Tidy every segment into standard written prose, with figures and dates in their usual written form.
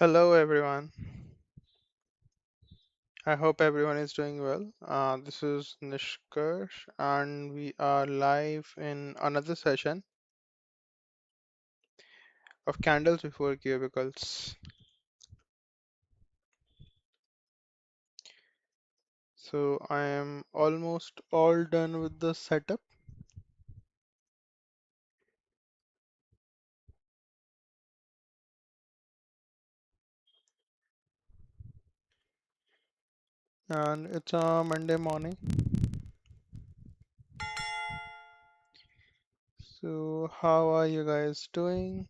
Hello everyone. I hope everyone is doing well. This is Nishkarsh and we are live in another session of Candles Before Cubicles. So I am almost all done with the setup and it's a Monday morning. So how are you guys doing?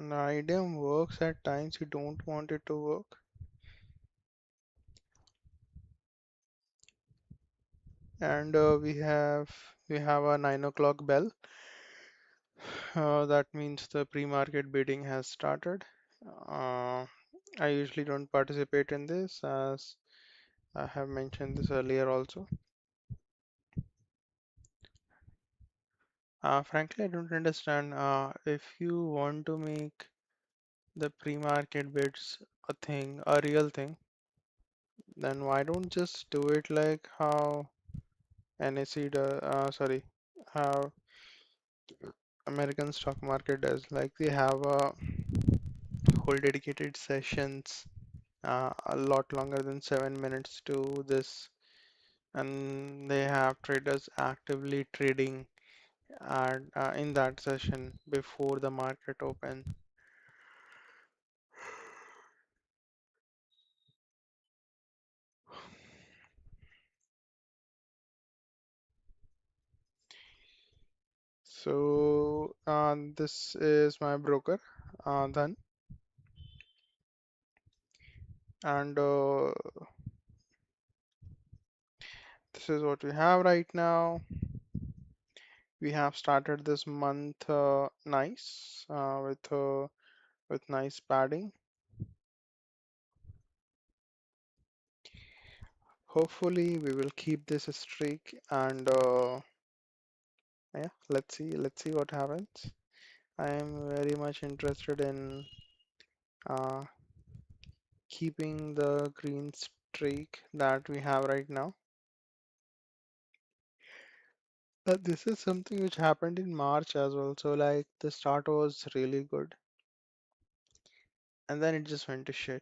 The idiom works at times you don't want it to work. And we have a 9 o'clock bell. That means the pre-market bidding has started. Uh, I usually don't participate in this as I have mentioned this earlier also. Frankly, I don't understand. If you want to make the pre-market bids a real thing, then why don't just do it like how NSE does, how American stock market does. Like they have a whole dedicated sessions a lot longer than 7 minutes to this, and they have traders actively trading at in that session before the market open. So this is my broker, Dhan, and this is what we have right now. We have started this month nice with nice padding. Hopefully, we will keep this streak, and yeah, let's see what happens. I am very much interested in uh, keeping the green streak that we have right now. This is something which happened in March as well. So like the start was really good and then it just went to shit.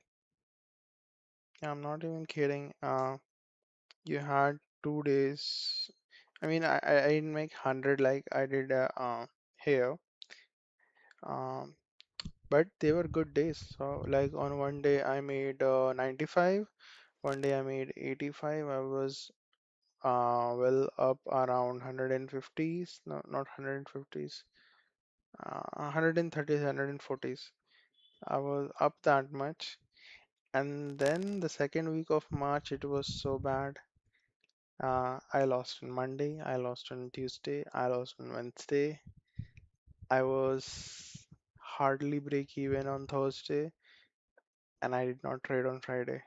I'm not even kidding. You had 2 days. I mean, I didn't make 100 like I did here. Um, but they were good days. So like on one day I made 95, one day I made 85. I was well up around 150s, no, not 150s, 130s, 140s. I was up that much. And then the second week of March, it was so bad. I lost on Monday, I lost on Tuesday, I lost on Wednesday. I was hardly break even on Thursday, and I did not trade on Friday.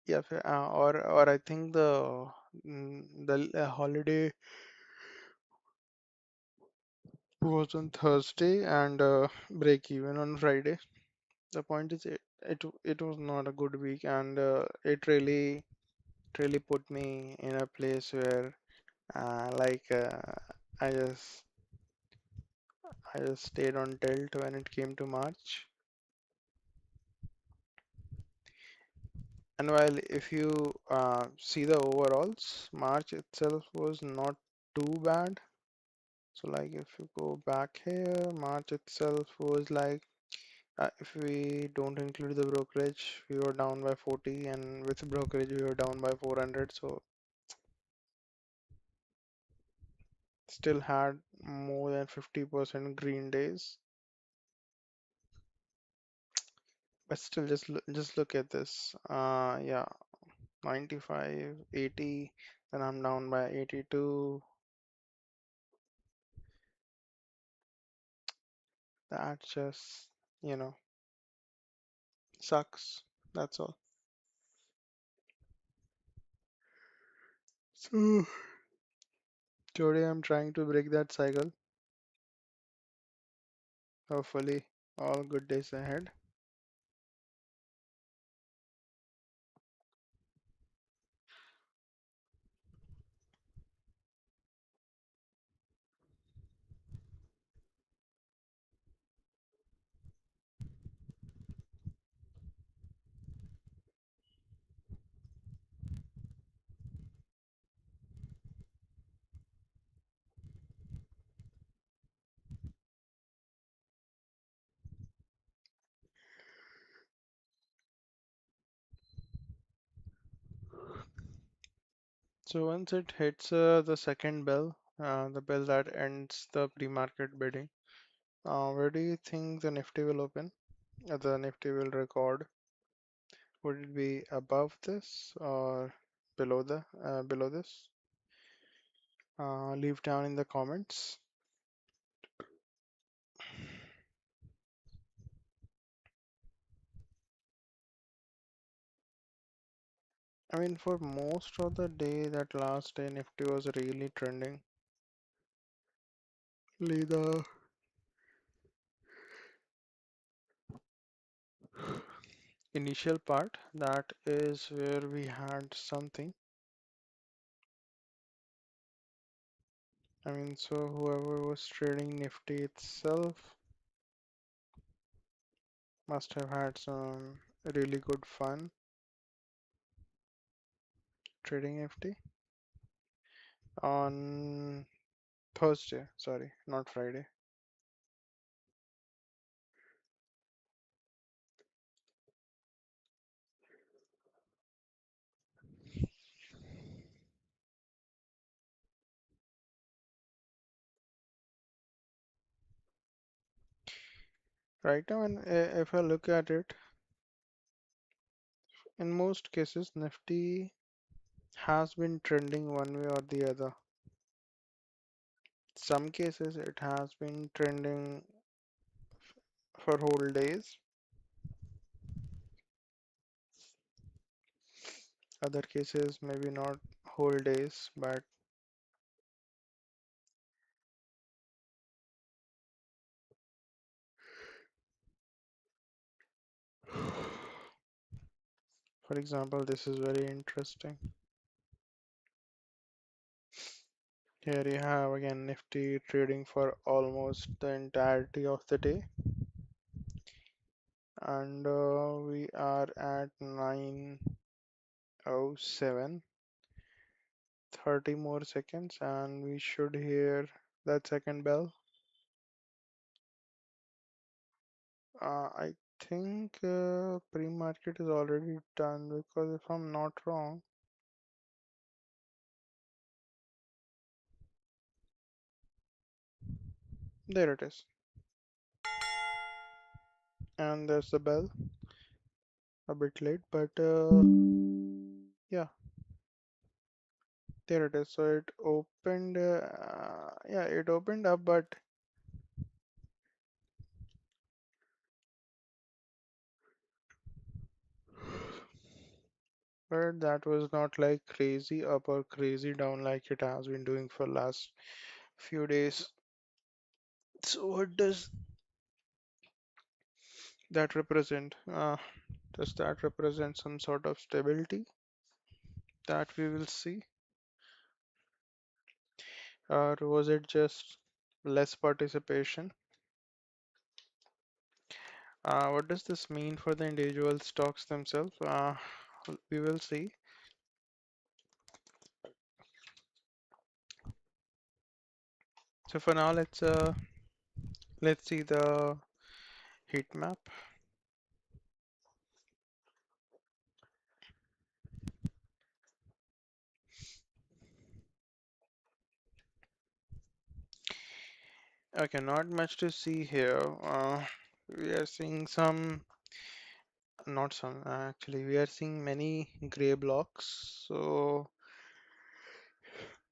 Yeah, or I think the holiday was on Thursday and break even on Friday. The point is it was not a good week and it really put me in a place where like I just I just stayed on tilt when it came to March. And while if you see the overalls, March itself was not too bad. So like if you go back here, March itself was like if we don't include the brokerage, we were down by 40, and with brokerage, we were down by 400. So still had more than 50% green days. But still, just look at this. Yeah, 95, 80. Then I'm down by 82. That just, you know, sucks. That's all. So today I'm trying to break that cycle. Hopefully, all good days ahead. So once it hits the second bell, the bell that ends the pre-market bidding, where do you think the Nifty will open? The Nifty will record. Would it be above this or below this? Leave down in the comments. I mean, for most of the day, that last day, Nifty was really trending. The initial part, that is where we had something. I mean, so whoever was trading Nifty itself must have had some really good fun trading Nifty on Thursday. Sorry, not Friday. Right now, and if I look at it, in most cases, Nifty has been trending one way or the other. Some cases it has been trending for whole days. Other cases maybe not whole days, but for example, this is very interesting. Here you have again Nifty trading for almost the entirety of the day, and we are at 9:07, 30 more seconds, and we should hear that second bell. I think pre-market is already done, because if I'm not wrong, there it is, and there's the bell. A bit late, but yeah, there it is. So it opened, yeah, it opened up, but that was not like crazy up or crazy down like it has been doing for last few days. So what does that represent? Does that represent some sort of stability that we will see, or was it just less participation? What does this mean for the individual stocks themselves? We will see. So for now, let's see the heat map. Okay, not much to see here. We are seeing not some, actually, we are seeing many gray blocks. So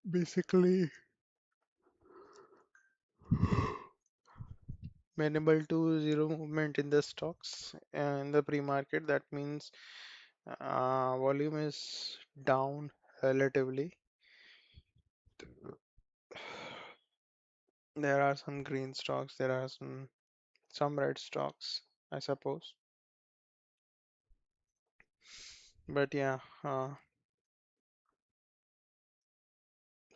basically, minimal to zero movement in the stocks in the pre-market. That means volume is down relatively. There are some green stocks, there are some red stocks, I suppose. But yeah,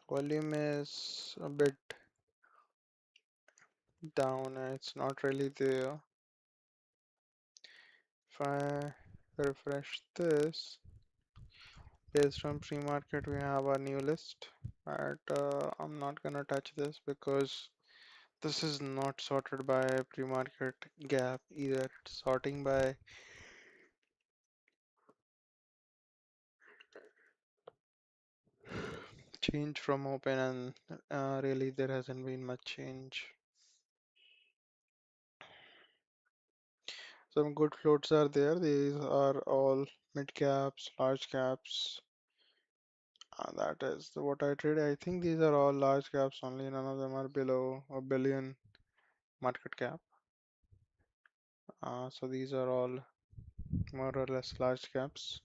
volume is a bit down. It's not really there. If I refresh this, based on pre-market, we have a new list. But I'm not gonna touch this because this is not sorted by pre-market gap either. It's sorting by change from open, and really there hasn't been much change. Some good floats are there. These are all mid caps, large caps. That is what I trade. I think these are all large caps only. None of them are below a billion market cap. So these are all more or less large caps.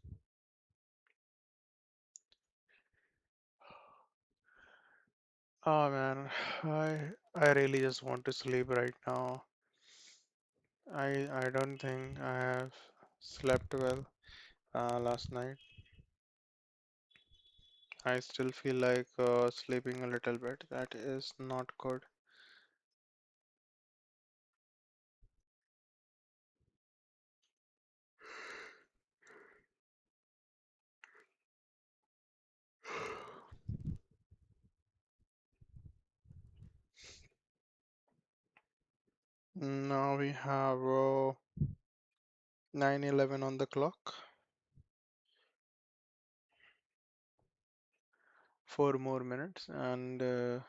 Oh man, I really just want to sleep right now. I don't think I have slept well last night. I still feel like sleeping a little bit. That is not good. Now we have 9:11 on the clock. 4 more minutes, and then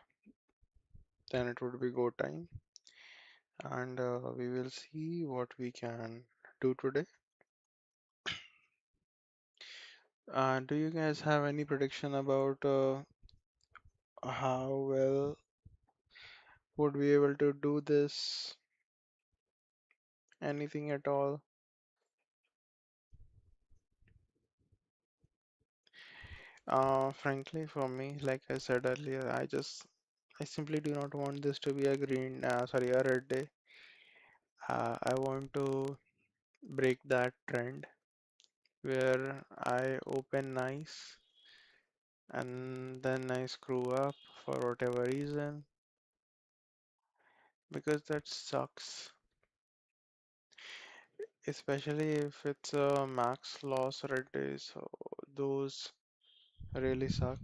it would be go time. And we will see what we can do today. Do you guys have any prediction about how well would we able to do this? Anything at all? Frankly, for me, like I said earlier, I simply do not want this to be a a red day. I want to break that trend where I open nice and then I screw up for whatever reason, because that sucks, especially if it's a max loss red day. So those really suck.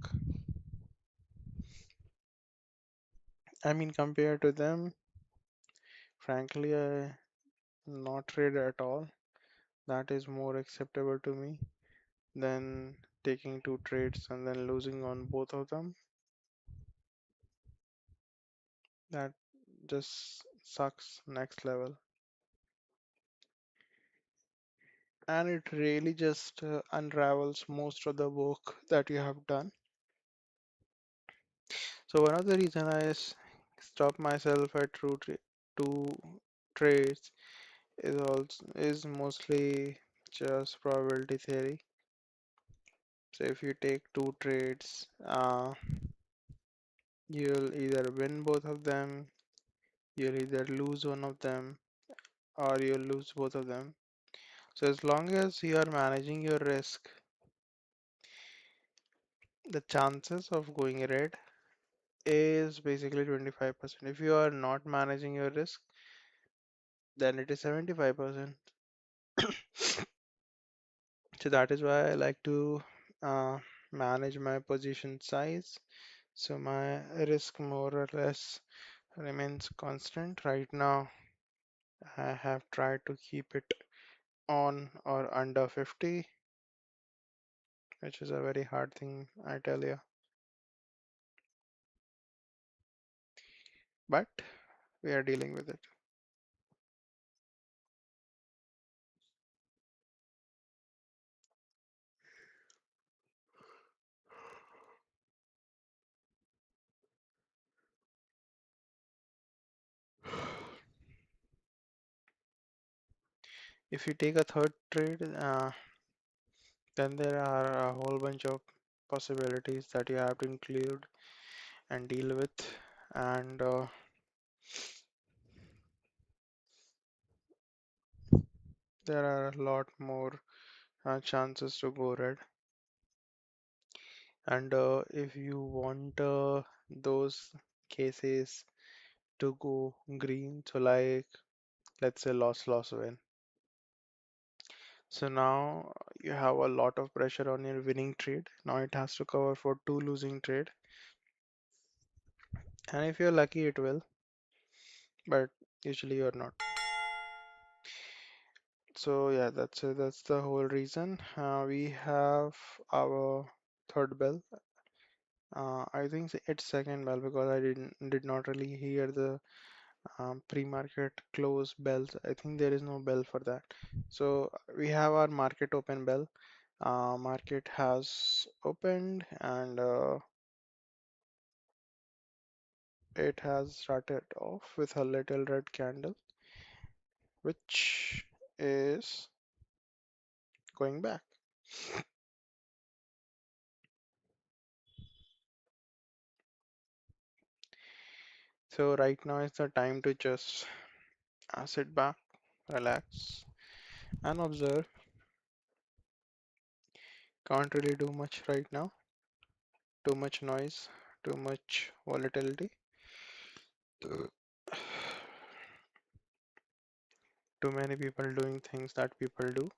I mean, compared to them, frankly, I not trade at all. That is more acceptable to me than taking two trades and then losing on both of them. That just sucks next level. And it really just unravels most of the work that you have done. So one of the reason stop myself at two trades is mostly just probability theory. So if you take two trades, you'll either win both of them, you'll either lose one of them, or you'll lose both of them. So as long as you are managing your risk, the chances of going red is basically 25%. If you are not managing your risk, then it is 75%. So that is why I like to uh, manage my position size. So my risk more or less remains constant. Right now, I have tried to keep it on or under 50, which is a very hard thing, I tell you. But we are dealing with it. If you take a third trade, then there are a whole bunch of possibilities that you have to include. and deal with. And there are a lot more chances to go red. And if you want those cases to go green, so like let's say loss win. So now you have a lot of pressure on your winning trade. Now it has to cover for two losing trade. And if you're lucky, it will, but usually you're not. So yeah, that's the whole reason. We have our third bell. I think it's second bell because I did not really hear the pre-market close bells. I think there is no bell for that. So we have our market open bell. Market has opened and it has started off with a little red candle, which is going back. So right now is the time to just sit back, relax, and observe. Can't really do much right now. Too much noise, too much volatility, too many people doing things that people do.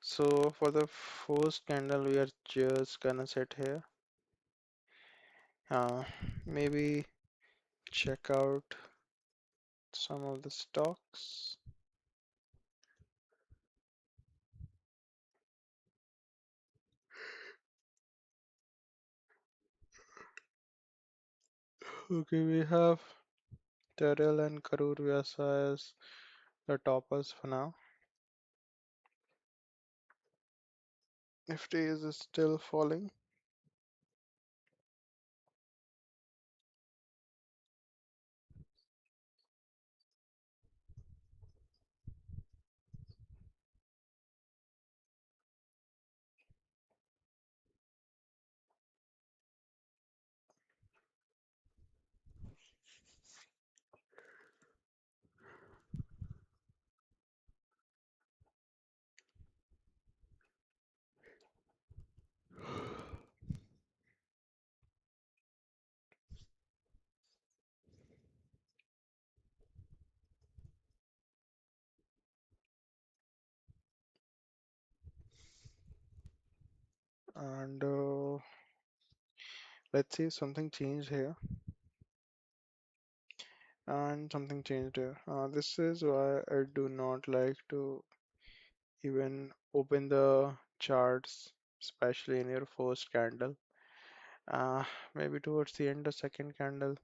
So for the first candle, we are just gonna sit here. Uh, Maybe check out some of the stocks. Okay, we have Terrell and Karur Vyasa as the toppers for now. Nifty is still falling. And let's see, something changed here. And something changed here. This is why I do not like to even open the charts, especially in your first candle. Maybe towards the end of second candle,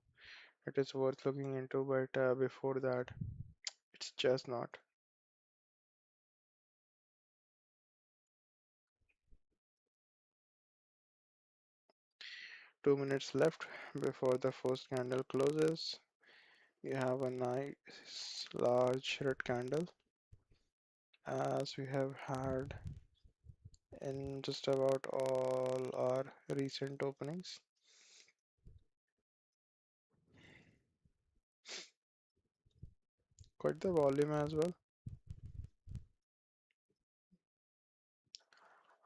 it is worth looking into, but before that, it's just not. 2 minutes left before the first candle closes. You have a nice large red candle as we have had in just about all our recent openings. Quite the volume as well,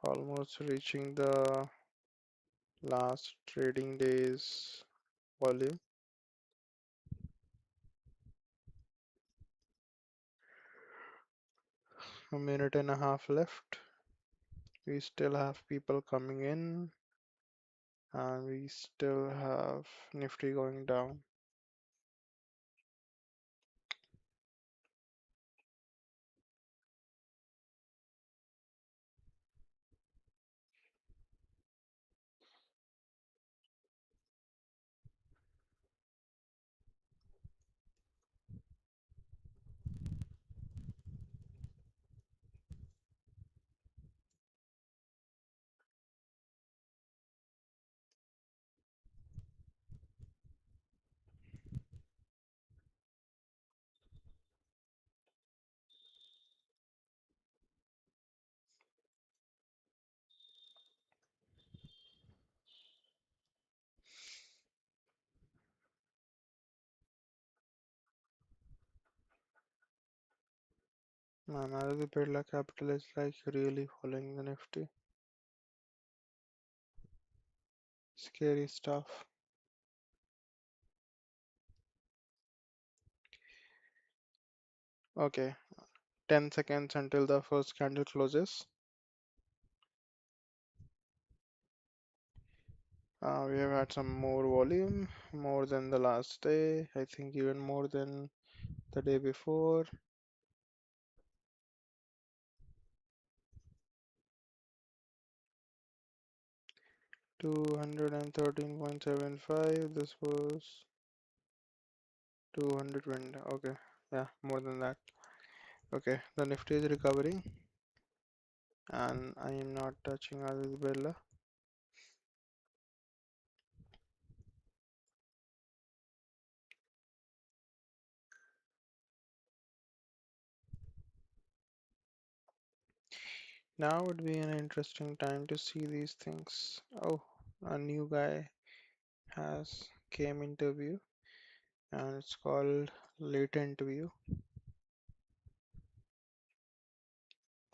almost reaching the last trading day's volume. A minute and a half left. We still have people coming in and we still have Nifty going down. Man, Aditya Birla Capital is like really following the Nifty. Scary stuff. Okay, 10 seconds until the first candle closes. We have had some more volume, more than the last day. I think even more than the day before. 213.75. This was 220. Okay, yeah, more than that. Okay, the Nifty is recovering, and I am not touching Aditya Birla. Now would be an interesting time to see these things. Oh, a new guy has came into view, and it's called latent view.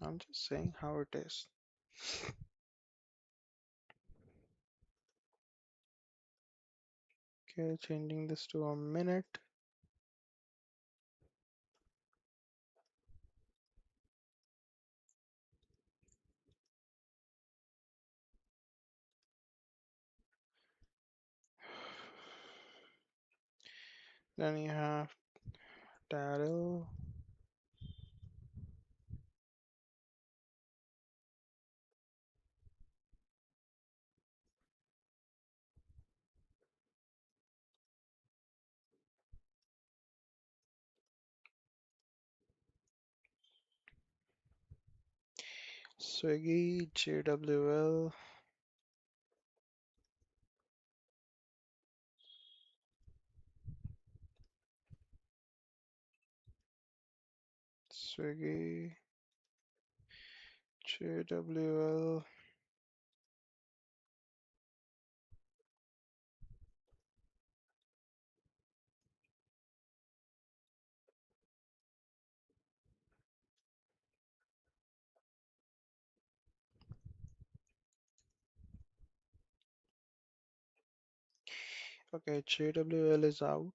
I'm just saying how it is. Okay, changing this to a minute. Then you have Daryl. Swiggy, JWL, Swiggy, JWL. Okay, JWL is out.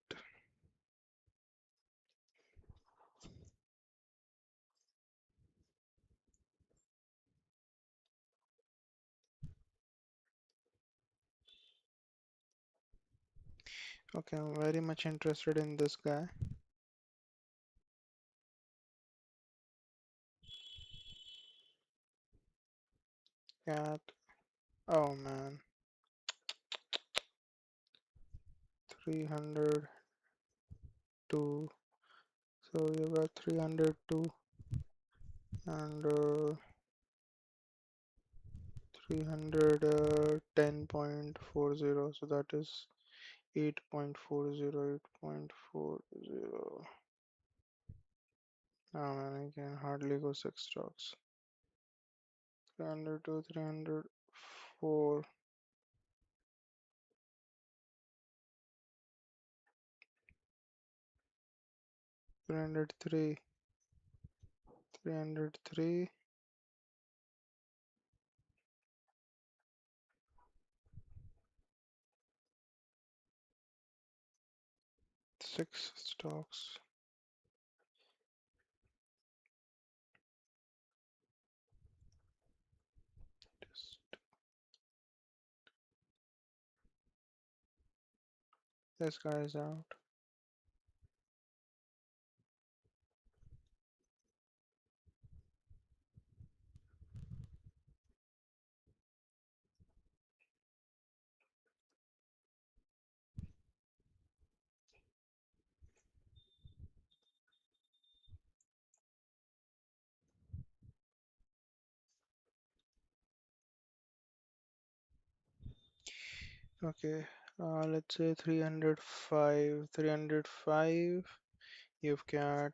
Okay, I'm very much interested in this guy. Cat. Oh man, 302. So you got 302 and 310.40. So that is 8.40, 8.40. Oh man, I can hardly go 6 stocks. 302, 304, 303, 303, 6 stocks. This guy is out. Okay, let's say 305, 305. You've got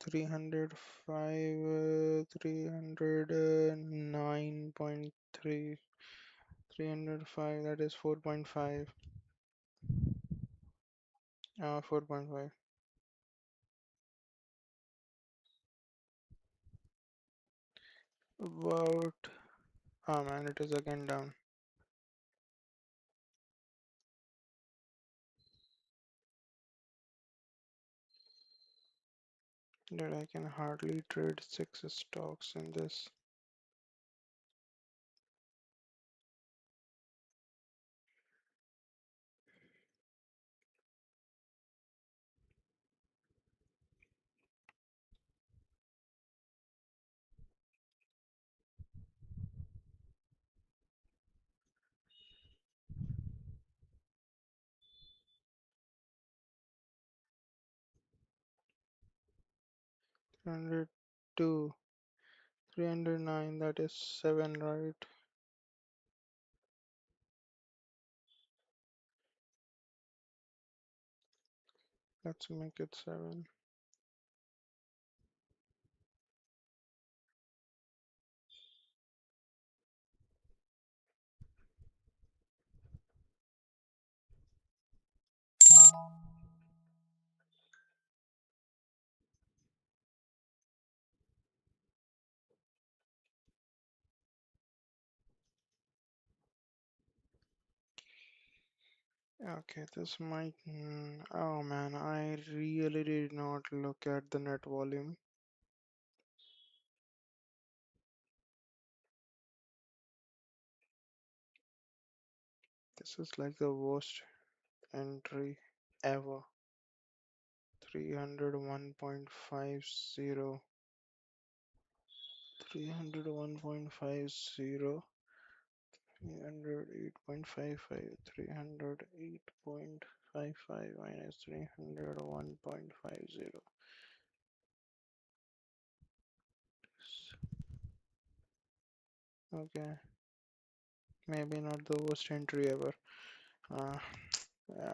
305, 309.3, 305, that is 4.5, 4.5. About, oh man, it is again down. That I can hardly trade 6 stocks in this. Hundred two, 309, that is 7, right? Let's make it 7. 'Okay, this might. Oh man, I really did not look at the net volume. This is like the worst entry ever. 301.50, 301.50, 308.55, 308.55 minus 301.50. Okay, maybe not the worst entry ever. Uh,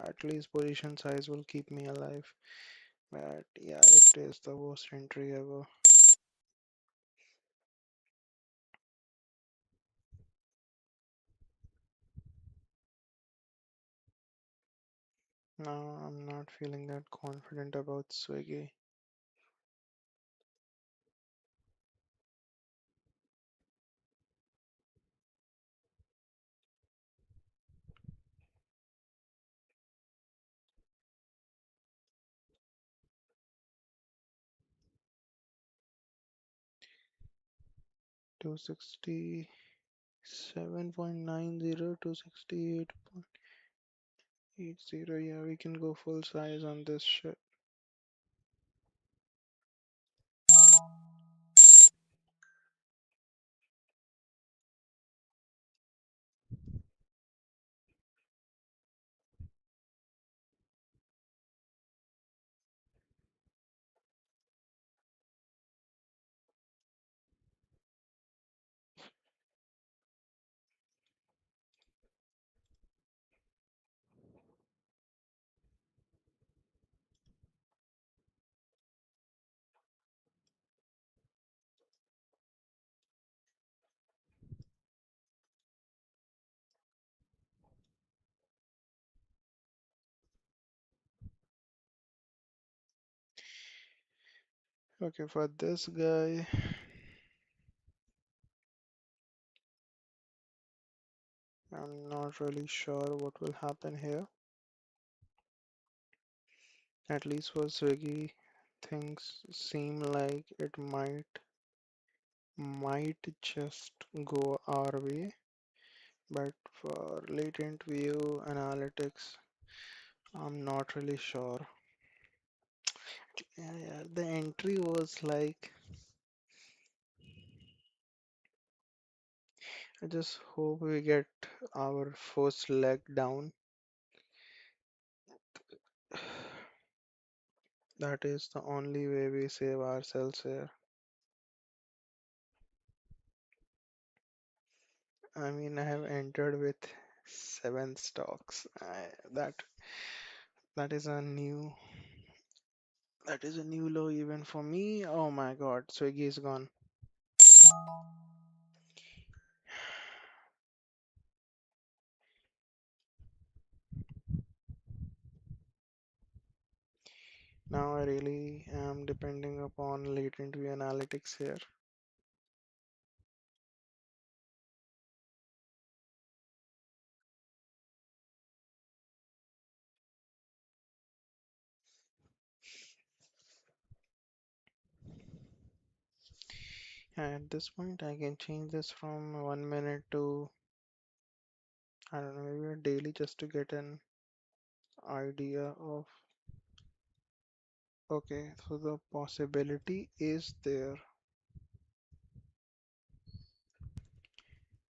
at least position size will keep me alive. But yeah, it is the worst entry ever. No, I'm not feeling that confident about Swiggy. Two 67.90, 268.80. Yeah, we can go full size on this shit. Okay, for this guy, I'm not really sure what will happen here. At least for Swiggy, things seem like it might just go our way. But for latent view analytics, I'm not really sure. Yeah, the entry was like, I just hope we get our first leg down. That is the only way we save ourselves here. I mean, I have entered with 7 stocks. That is a new low even for me. Oh my God, Swiggy is gone. Now I really am depending upon latent view analytics here. At this point, I can change this from 1 minute to, I don't know, maybe a daily, just to get an idea of, okay, so the possibility is there.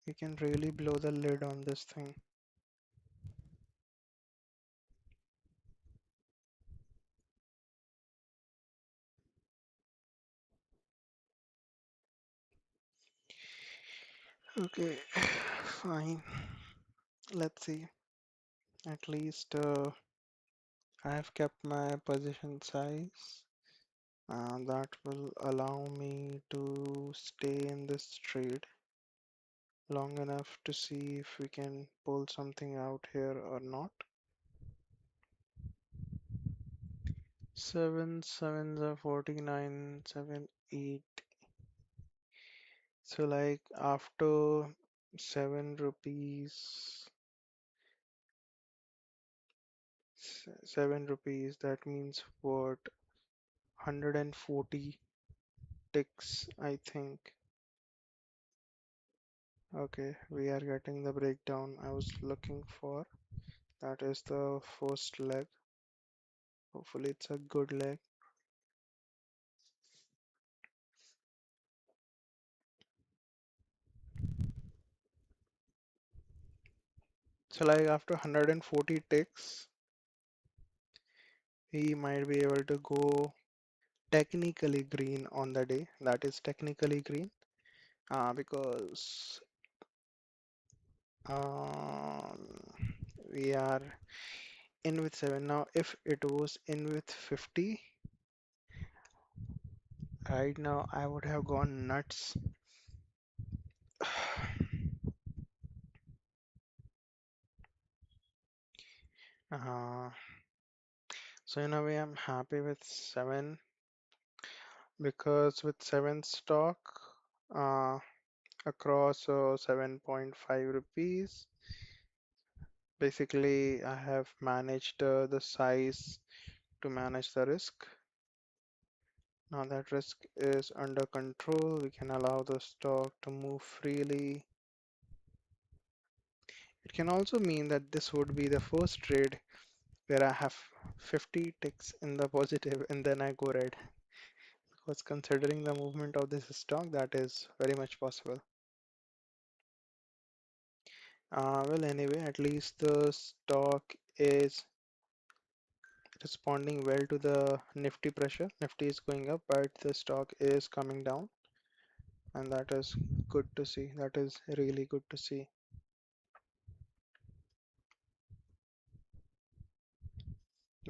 You can really blow the lid on this thing. Okay, fine. Let's see. At least I've kept my position size. That will allow me to stay in this trade long enough to see if we can pull something out here or not. 7 sevens are 49, 7, 8. So like after 7 rupees, 7 rupees, that means what? 140 ticks, I think. Okay, we are getting the breakdown I was looking for. That is the first leg. Hopefully it's a good leg. So like after 140 ticks, we might be able to go technically green on the day. That is technically green because um, we are in with 7. Now if it was in with 50, right now I would have gone nuts. uh, so in a way I'm happy with 7 because with 7 stock uh, across 7.5 rupees, basically I have managed the size to manage the risk. Now that risk is under control, we can allow the stock to move freely. It can also mean that this would be the first trade where I have 50 ticks in the positive and then I go red. Because considering the movement of this stock, that is very much possible. Well, anyway, at least the stock is responding well to the Nifty pressure. Nifty is going up, but the stock is coming down, and that is good to see. That is really good to see.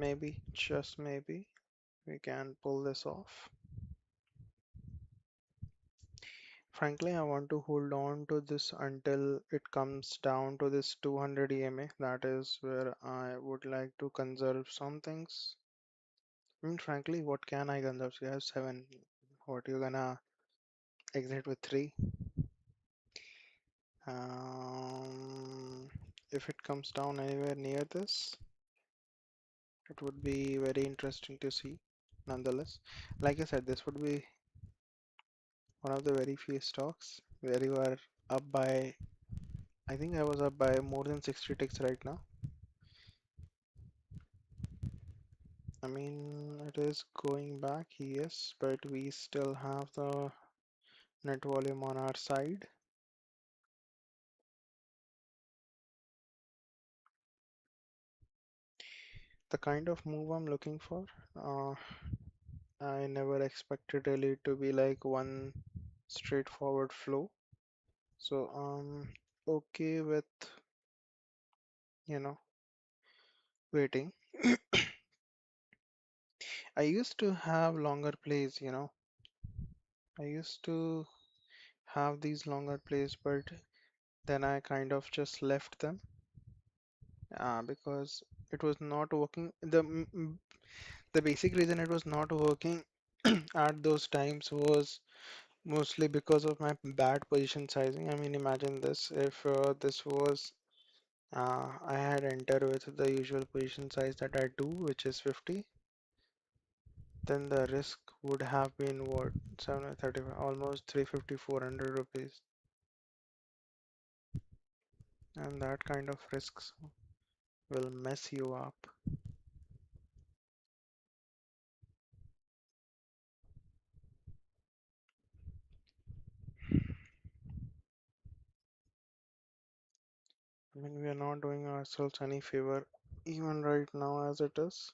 Maybe, just maybe, we can pull this off. Frankly, I want to hold on to this until it comes down to this 200 EMA. That is where I would like to conserve some things. I mean, frankly, what can I conserve? You have 7. What you gonna exit with 3? If it comes down anywhere near this, it would be very interesting to see. Nonetheless, like I said, this would be one of the very few stocks where you are up by, I think I was up by more than 60 ticks right now. I mean, it is going back, yes, but we still have the net volume on our side. The kind of move I'm looking for, uh, I never expected really to be like one straightforward flow. So okay with, you know, waiting. I used to have longer plays, I used to have these longer plays, but then I kind of just left them because it was not working. The basic reason it was not working at those times was mostly because of my bad position sizing. I mean, imagine this, if this was I had entered with the usual position size that I do, which is 50, then the risk would have been what, 735, almost 350, 400 rupees. And that kind of risks will mess you up. I mean, we are not doing ourselves any favor even right now as it is.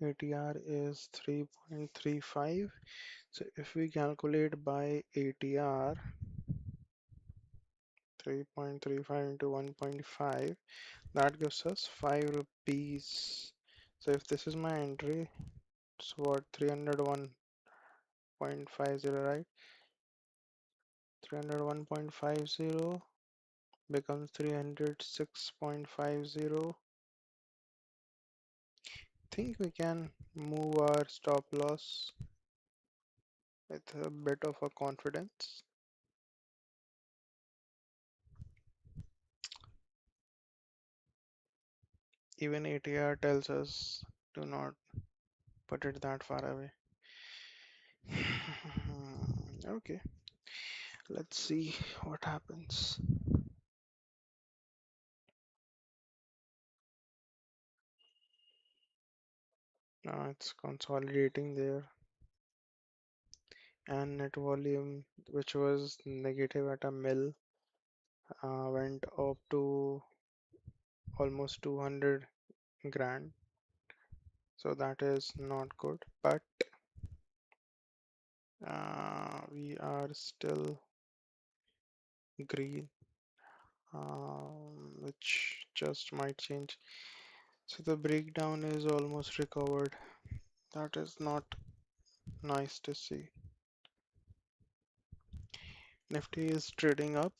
ATR is 3.35. So if we calculate by ATR, 3.35 into 1.5, that gives us 5 rupees. So if this is my entry, it's what, 301.50, right? 301.50 becomes 306.50. Think we can move our stop loss with a bit of a confidence. Even ATR tells us to not put it that far away. Okay, let's see what happens. Now it's consolidating there, and net volume, which was negative at a mil, went up to almost 200 grand. So that is not good, but we are still green, which just might change. So the breakdown is almost recovered. That is not nice to see. Nifty is trading up.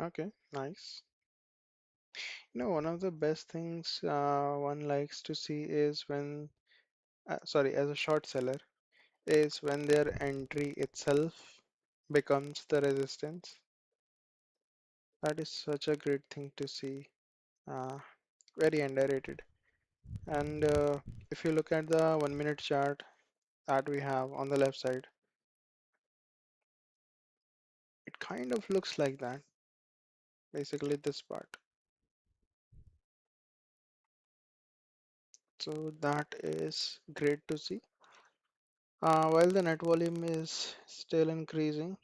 Okay, nice. One of the best things one likes to see is when, sorry, as a short seller, is when their entry itself becomes the resistance. That is such a great thing to see. Uh, Very underrated. And if you look at the 1 minute chart that we have on the left side, it kind of looks like that. Basically, this part. So that is great to see. While the net volume is still increasing,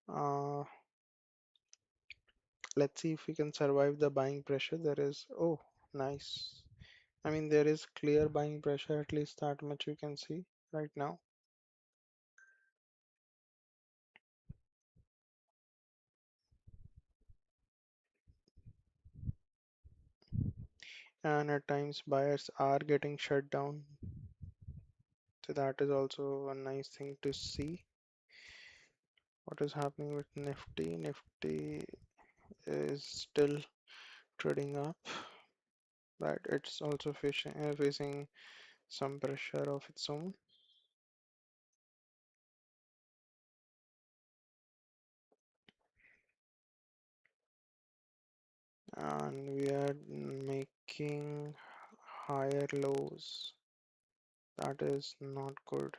uh, let's see if we can survive the buying pressure. There is, oh, nice. I mean, there is clear buying pressure, at least that much you can see right now. And at times, buyers are getting shut down. So that is also a nice thing to see. What is happening with Nifty? Nifty is still trading up, but it's also facing some pressure of its own. And we are making higher lows. That is not good.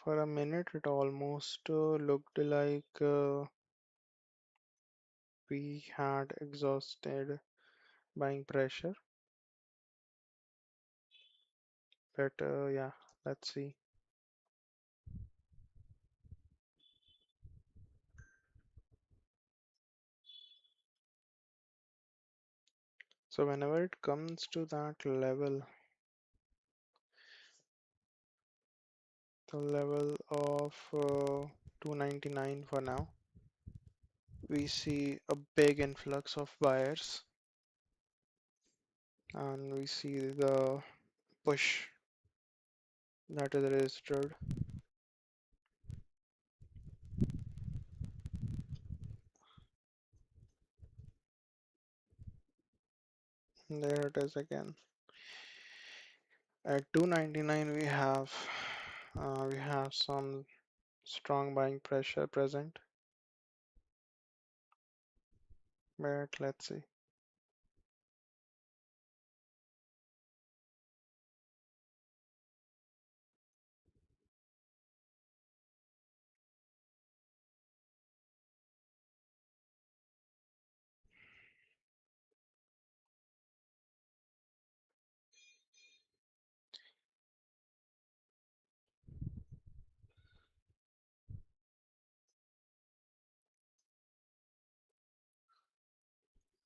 For a minute, it almost looked like we had exhausted buying pressure. But yeah, let's see. So whenever it comes to that level, the level of 299 for now, we see a big influx of buyers and we see the push that is registered. There it is again. At 299 we have some strong buying pressure present, but let's see.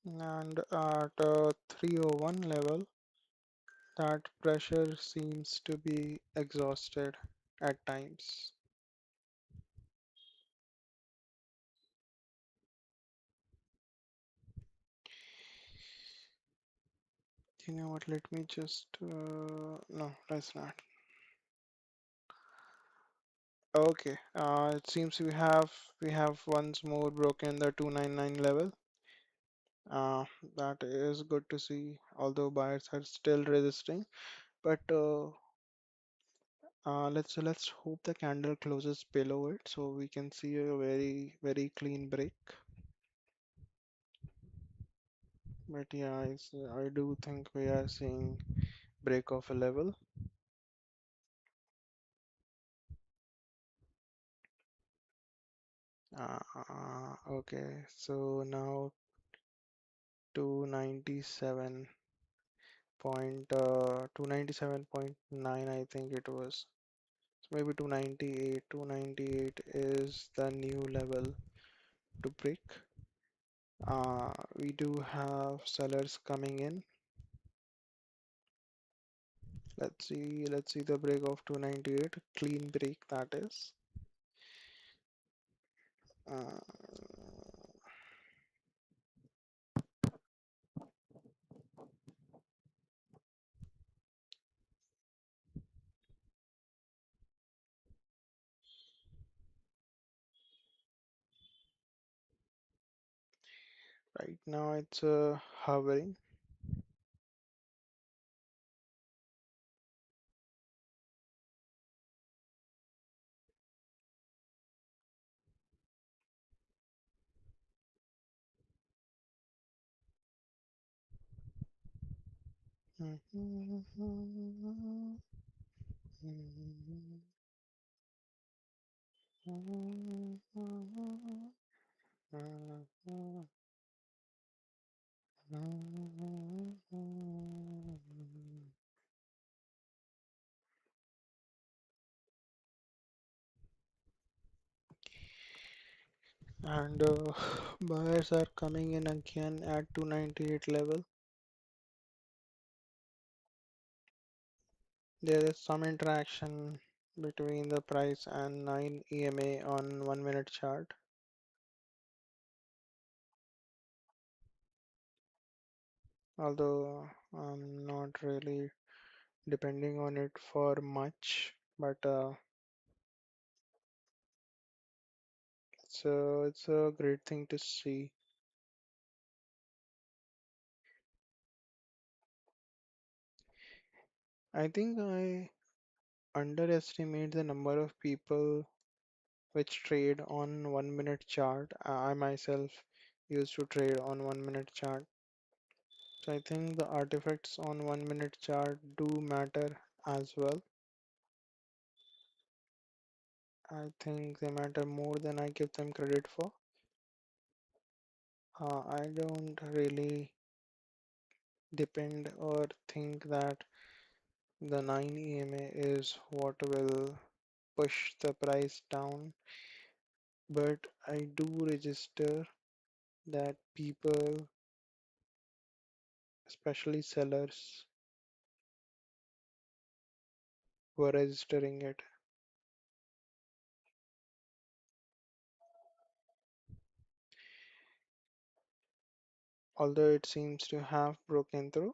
And at 301 level, that pressure seems to be exhausted at times. You know what, let me just no, let's not. Okay, it seems we have once more broken the 299 level. Uh, that is good to see, although buyers are still resisting. But let's hope the candle closes below it so we can see a very clean break. But yeah, I do think we are seeing break of a level. Okay, so now 297 point 297.9 I think it was. So maybe 298. 298 is the new level to break. We do have sellers coming in. Let's see the break of 298, clean break that is. Uh, right now it's hovering. And buyers are coming in again at 298 level. There is some interaction between the price and 9 EMA on 1 minute chart. Although I'm not really depending on it for much, but it's a great thing to see. I think I underestimate the number of people which trade on 1 minute chart. I myself used to trade on 1 minute chart. So I think the artifacts on 1 minute chart do matter as well. I think they matter more than I give them credit for. I don't really depend or think that the 9 EMA is what will push the price down, but I do register that people especially sellers who are registering it. Although it seems to have broken through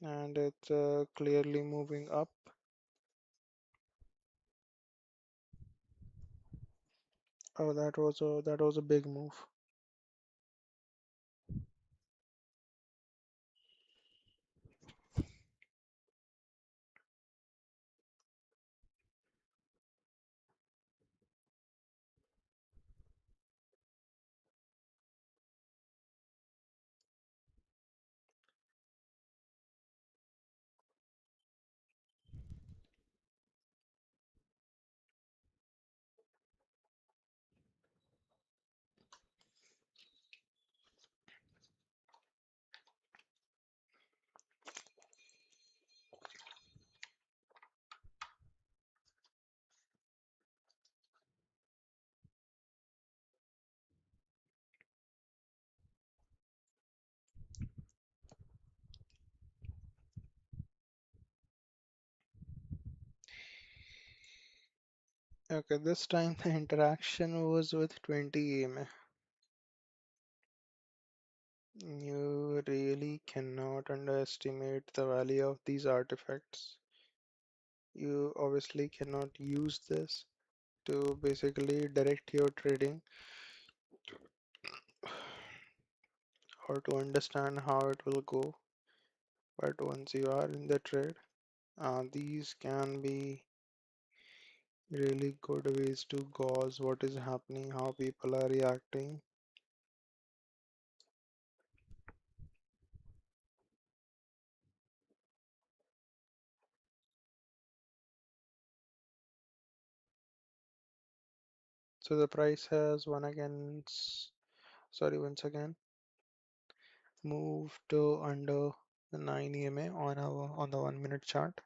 and it's clearly moving up. Oh, that was a big move. Okay, this time the interaction was with 20 EMA. You really cannot underestimate the value of these artifacts. You obviously cannot use this to basically direct your trading or to understand how it will go. But once you are in the trade, these can be really good ways to gauge what is happening, how people are reacting. So the price has once again moved to under the 9 EMA on the 1 minute chart.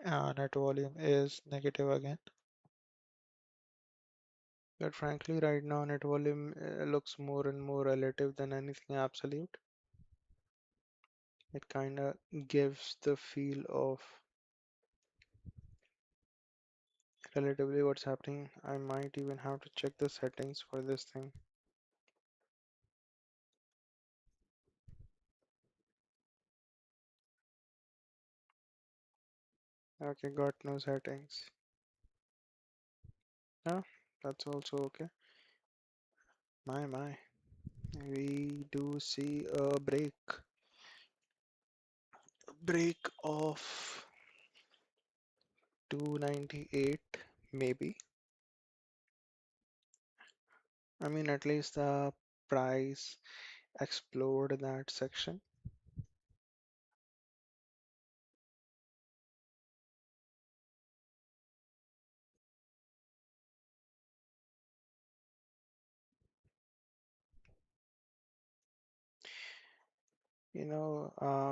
Net volume is negative again. But frankly, right now net volume looks more and more relative than anything absolute. It kind of gives the feel of relatively what's happening. I might even have to check the settings for this thing. Okay, got no settings. Yeah, that's also okay. My. We do see a break of 298 maybe. I mean, at least the price explored that section.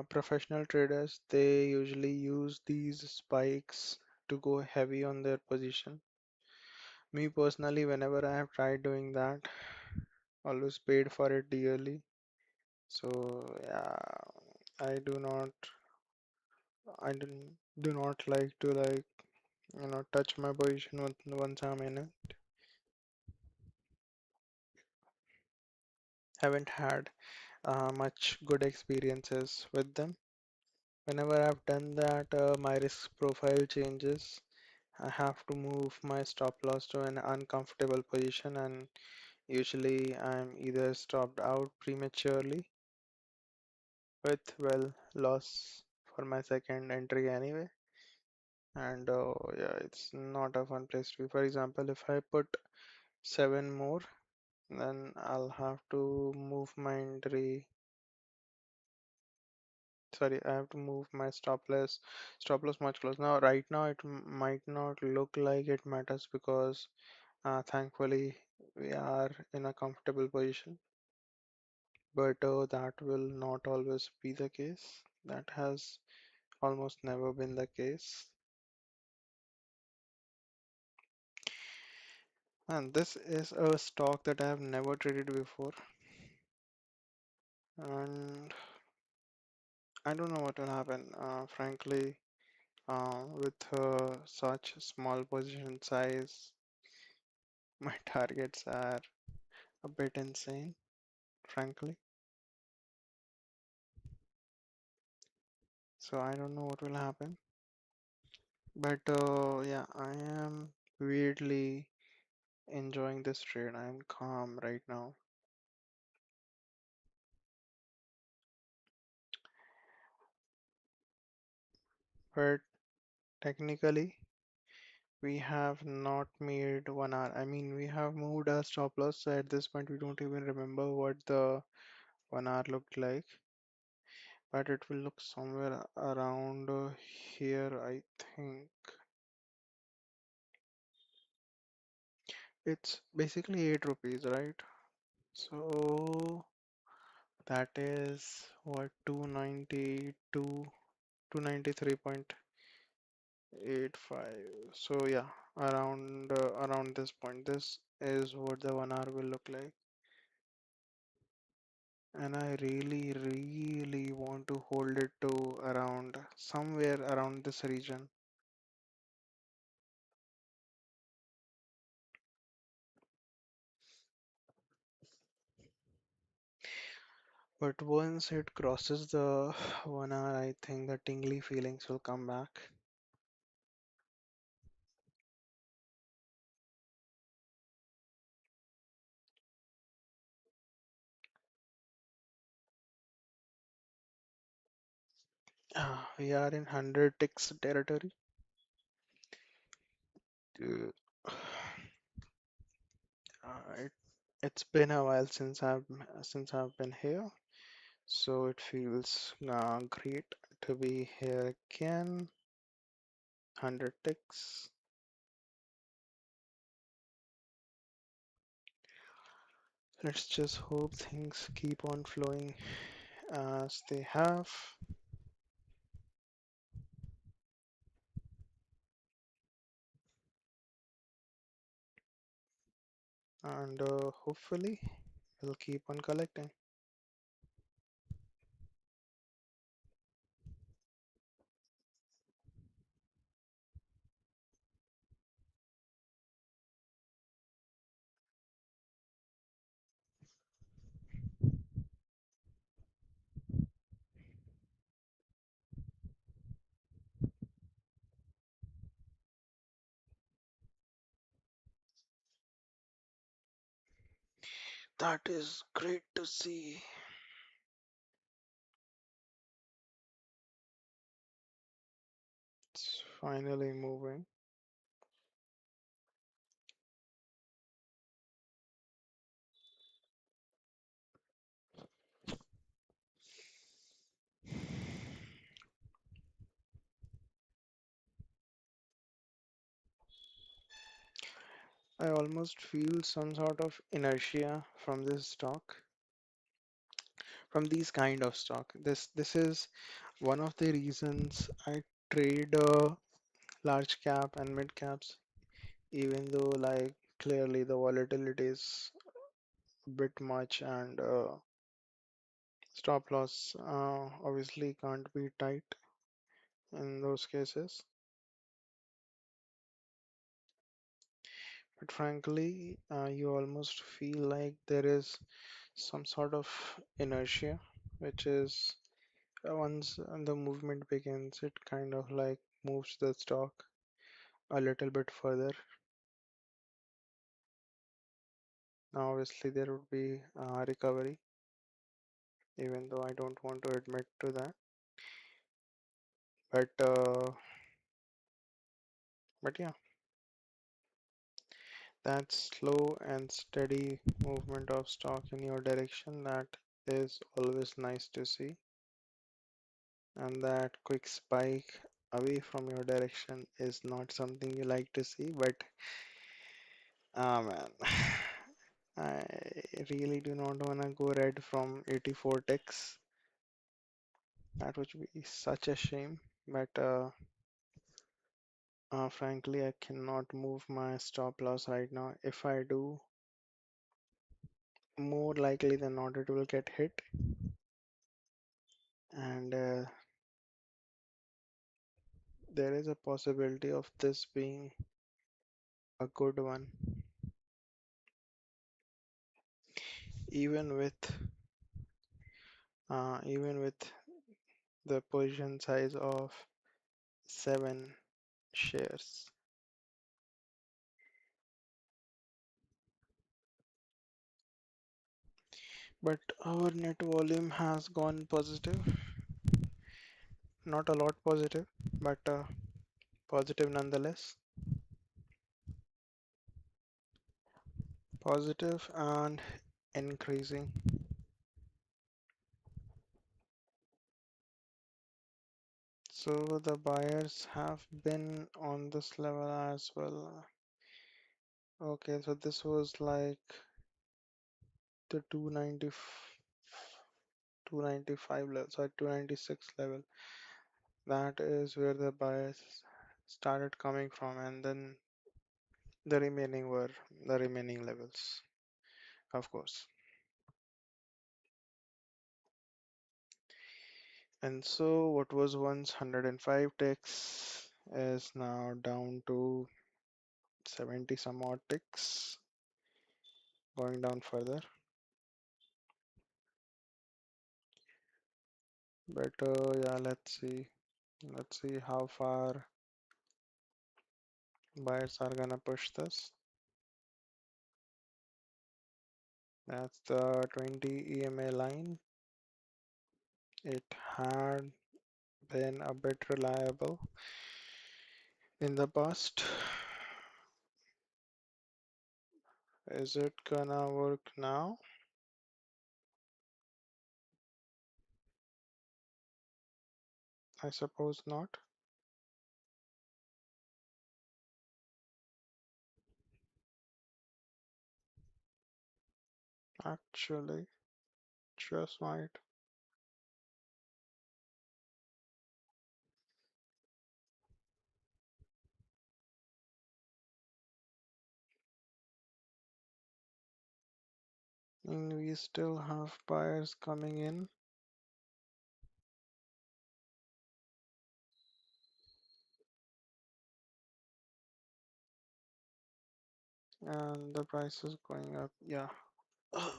Professional traders, they usually use these spikes to go heavy on their position. Me personally, whenever I have tried doing that, always paid for it dearly. So yeah, I do not like to touch my position once I'm in it. Haven't had much good experiences with them. Whenever I've done that, my risk profile changes. I have to move my stop loss to an uncomfortable position, and usually I'm either stopped out prematurely with, well, loss for my second entry anyway. And yeah, it's not a fun place to be. For example, if I put 7 more, then I'll have to move my entry. Sorry, I have to move my stop loss much closer. Now, right now, it might not look like it matters because thankfully we are in a comfortable position. But that will not always be the case. That has almost never been the case. And this is a stock that I have never traded before, and I don't know what will happen. Frankly, with such small position size, my targets are a bit insane, frankly. So I don't know what will happen. But yeah, I am weirdly enjoying this trade. I'm calm right now. But technically, we have not made 1 hour. I mean, we have moved our stop loss. So at this point, we don't even remember what the 1 hour looked like. But it will look somewhere around here, I think. It's basically 8 rupees, right? So that is what 292, 293.85. So yeah, around this point. This is what the 1 hour will look like. And I really want to hold it to around somewhere around this region. But once it crosses the 1 hour, I think the tingly feelings will come back. We are in 100 ticks territory. Uh, it's been a while since I've been here, so it feels great to be here again. 100 ticks. Let's just hope things keep on flowing as they have. And hopefully we'll keep on collecting. That is great to see. It's finally moving. I almost feel some sort of inertia from this stock, from these kind of stock. This is one of the reasons I trade large cap and mid caps, even though like clearly the volatility is a bit much and stop loss obviously can't be tight in those cases. But frankly, you almost feel like there is some sort of inertia, which is once the movement begins, it kind of like moves the stock a little bit further. Now, obviously, there would be recovery, even though I don't want to admit to that. But yeah, that slow and steady movement of stock in your direction, that is always nice to see. And that quick spike away from your direction is not something you like to see, but ah man, I really do not want to go red from 84 ticks. That would be such a shame, but Frankly, I cannot move my stop loss right now. If I do, more likely than not, it will get hit. And there is a possibility of this being a good one, even with even with the position size of 7 shares. But our net volume has gone positive. Not a lot positive, but positive nonetheless. Positive and increasing. So the buyers have been on this level as well. Okay, so this was like the 295 level, sorry, 296 level. That is where the buyers started coming from, and then the remaining were the remaining levels, of course. And so what was once 105 ticks is now down to 70 some odd ticks, going down further. But yeah, let's see how far buyers are gonna push this. That's the 20 EMA line. It had been a bit reliable in the past. Is it gonna work now? I suppose not. Actually, just might. And we still have buyers coming in. And the price is going up. Yeah.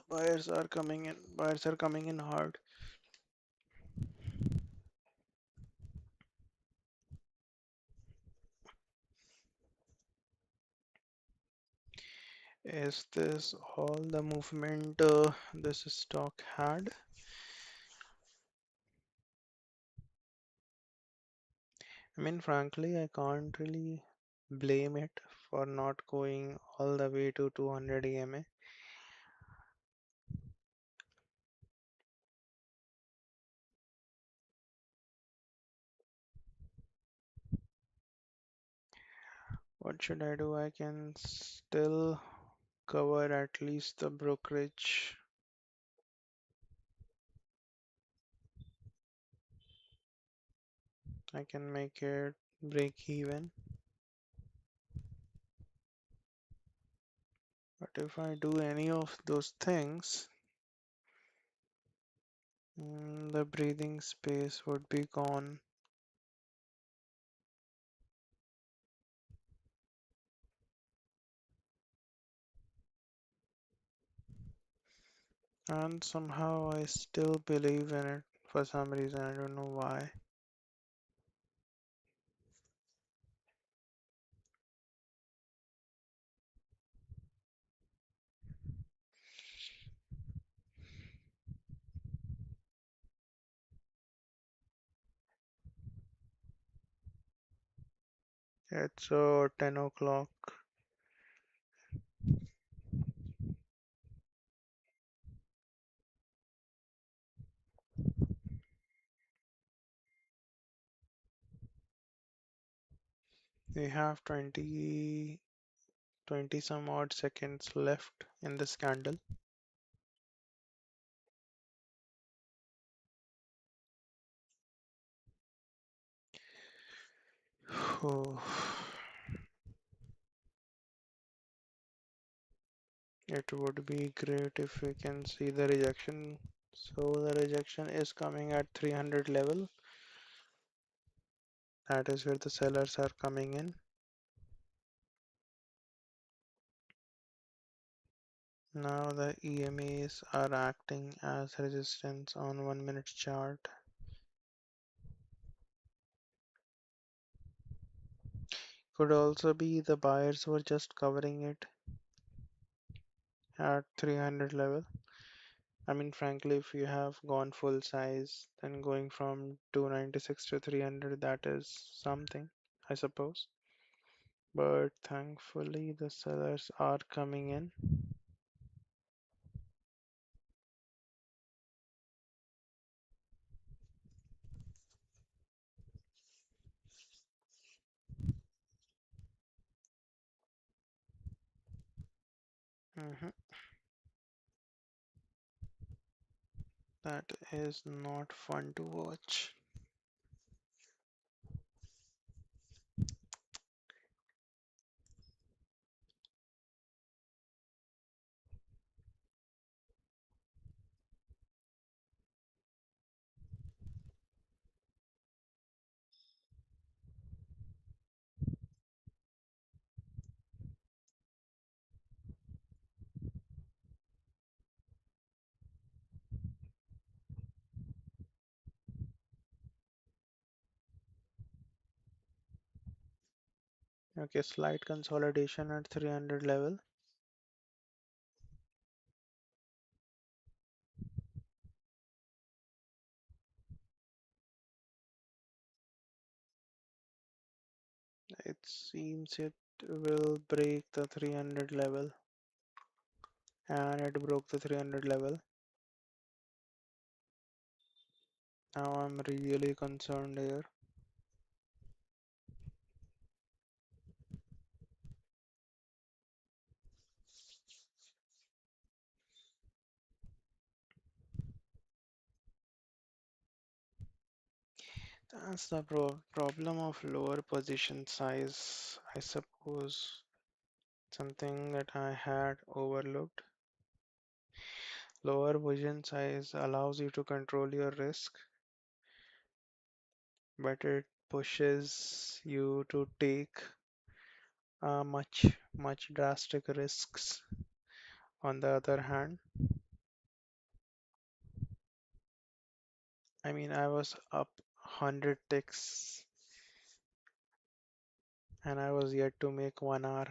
Buyers are coming in. Buyers are coming in hard. Is this all the movement this stock had? I mean, frankly, I can't really blame it for not going all the way to 200 EMA. What should I do? I can still cover at least the brokerage. I can make it break even. But if I do any of those things, the breathing space would be gone. And somehow I still believe in it for some reason. I don't know why. It's 10 o'clock. We have 20 some odd seconds left in this candle. Oh. It would be great if we can see the rejection. So the rejection is coming at 300 level. That is where the sellers are coming in. Now the EMAs are acting as resistance on 1 minute chart. Could also be the buyers were just covering it at 300 level. I mean, frankly, if you have gone full size, then going from 296 to 300, that is something, I suppose. But thankfully, the sellers are coming in. Mhm. That is not fun to watch. Okay, slight consolidation at 300 level. It seems it will break the 300 level, and it broke the 300 level. Now I'm really concerned here. That's the problem of lower position size, I suppose. Something that I had overlooked. Lower position size allows you to control your risk, but it pushes you to take much drastic risks. On the other hand, I mean, I was up 100 ticks and I was yet to make 1 hour.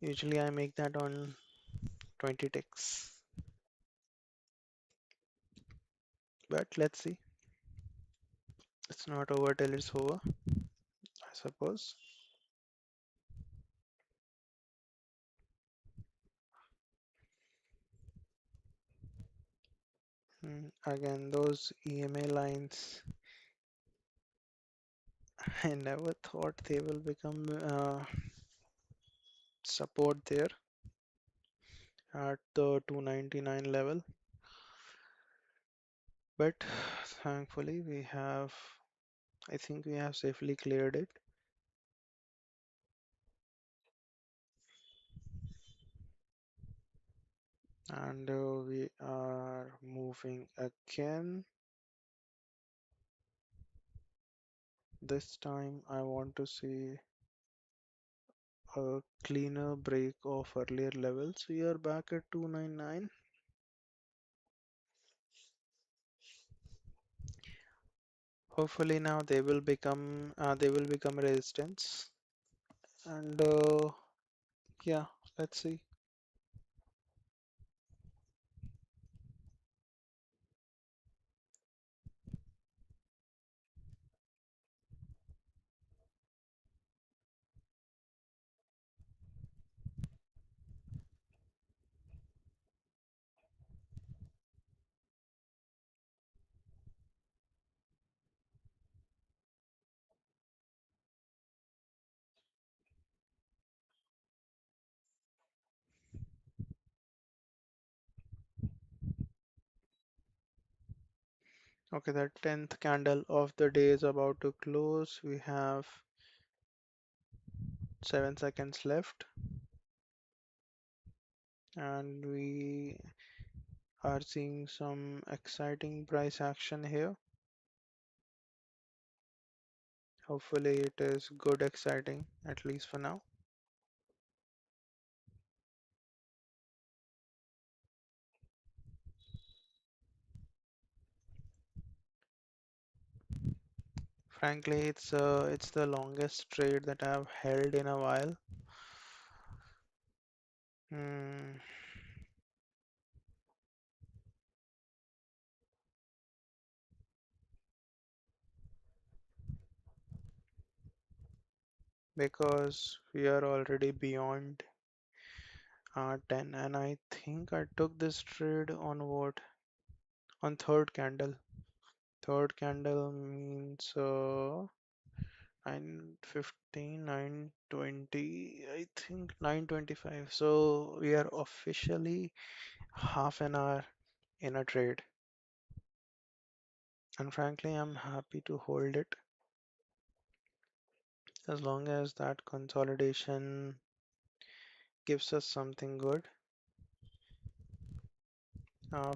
Usually I make that on 20 ticks. But let's see. It's not over till it's over, I suppose. Again, those EMA lines, I never thought they will become support there at the 299 level. But thankfully I think we have safely cleared it. And we are moving again. This time I want to see a cleaner break of earlier levels. We are back at 299. Hopefully now they will become resistance. And yeah, let's see. Okay, the 10th candle of the day is about to close. We have 7 seconds left, and we are seeing some exciting price action here. Hopefully it is good exciting, at least for now. Frankly, it's the longest trade that I've held in a while. Hmm, because we are already beyond 10, and I think I took this trade on what? On third candle. Third candle means 9:15, 9:20, I think 9:25. So we are officially half an hour in a trade. And frankly, I'm happy to hold it as long as that consolidation gives us something good.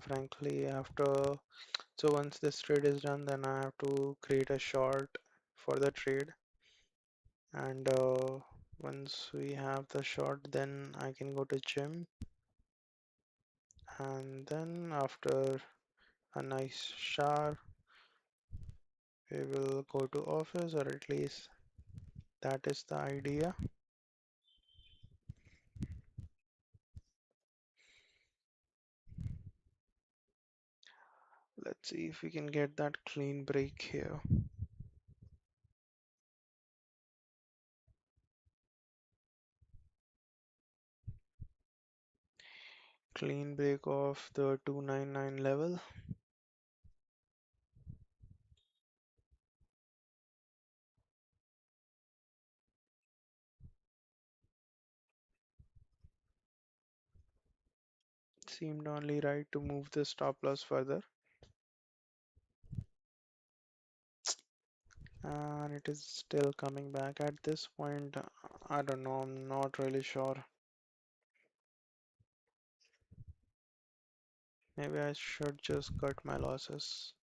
Frankly, so once this trade is done, then I have to create a short for the trade. And once we have the short, then I can go to gym. And then after a nice shower, we will go to office, or at least that is the idea. Let's see if we can get that clean break here. Clean break of the 299 level. Seemed only right to move the stop loss further. And it is still coming back at this point. I don't know, I'm not really sure. Maybe I should just cut my losses.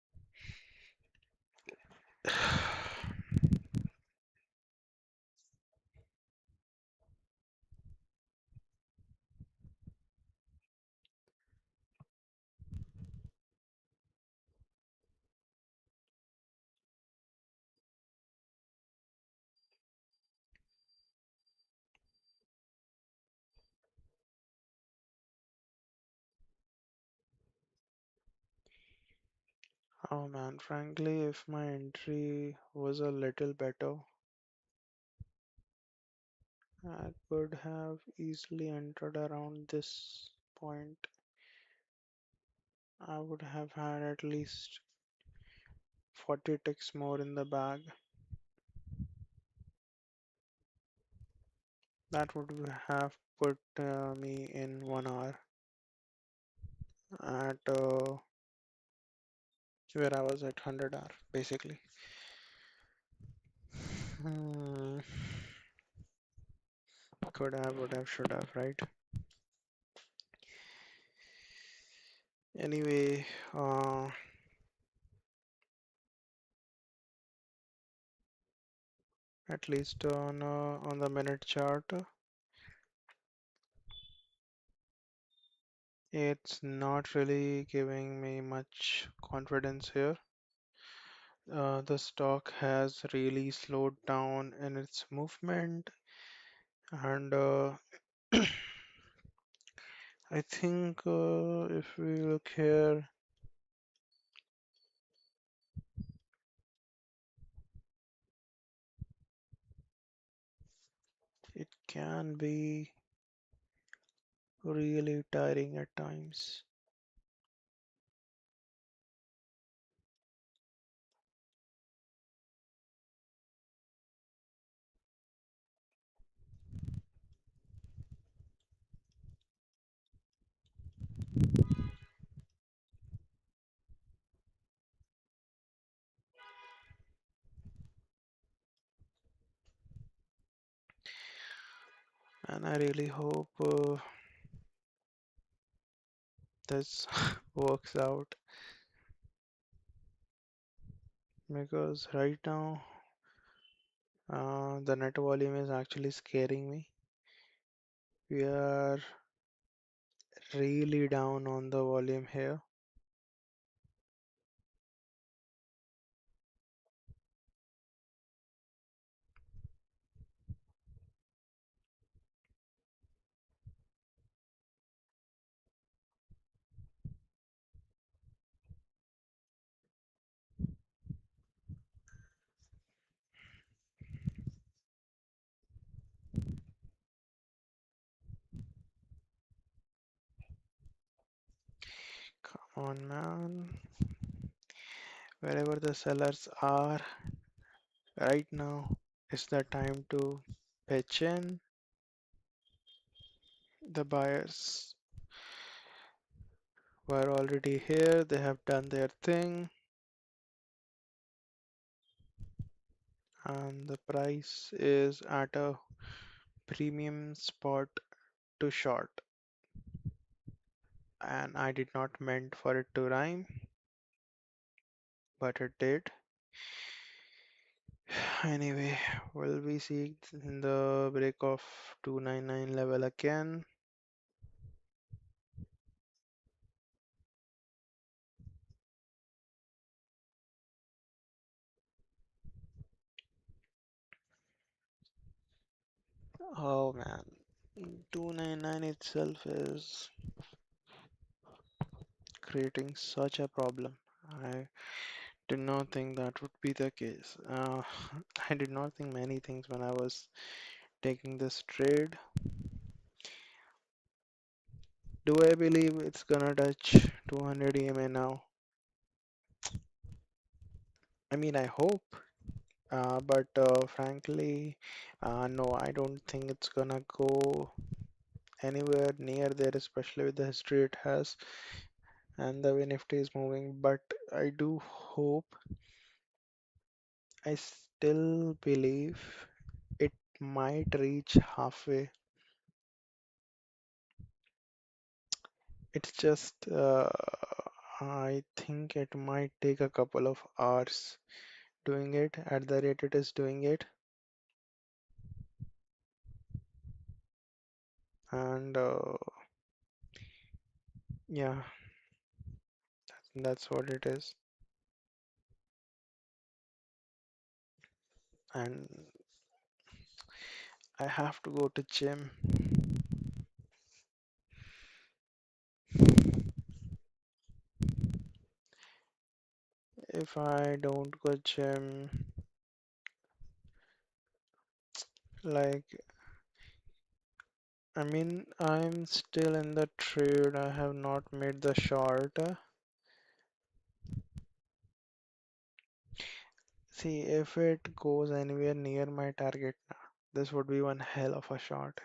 Oh man, frankly, if my entry was a little better, I could have easily entered around this point. I would have had at least 40 ticks more in the bag. That would have put me in 1 hour at where I was at 100 hour basically. Hmm. Could have, would have, should have, right? Anyway, at least on the minute chart, it's not really giving me much confidence here. The stock has really slowed down in its movement, and I think if we look here, it can be really tiring at times. And I really hope this works out, because right now the net volume is actually scaring me. We are really down on the volume here. Come on, man. Wherever the sellers are right now is the time to pitch in. The buyers were already here, they have done their thing, and the price is at a premium spot to short. And I did not meant for it to rhyme, but it did. Anyway, will we see in the break of 299 level again? Oh man, 299 itself is creating such a problem. I did not think that would be the case. I did not think many things when I was taking this trade. Do I believe it's gonna touch 200 EMA now? I mean, I hope, but frankly, no, I don't think it's gonna go anywhere near there, especially with the history it has and the way Nifty is moving. But I do hope, I still believe it might reach halfway. It's just, I think it might take a couple of hours doing it at the rate it is doing it. And yeah, that's what it is. And I have to go to gym. If I don't go gym, like, I mean, I'm still in the trade. I have not made the short. See, if it goes anywhere near my target, this would be one hell of a shot.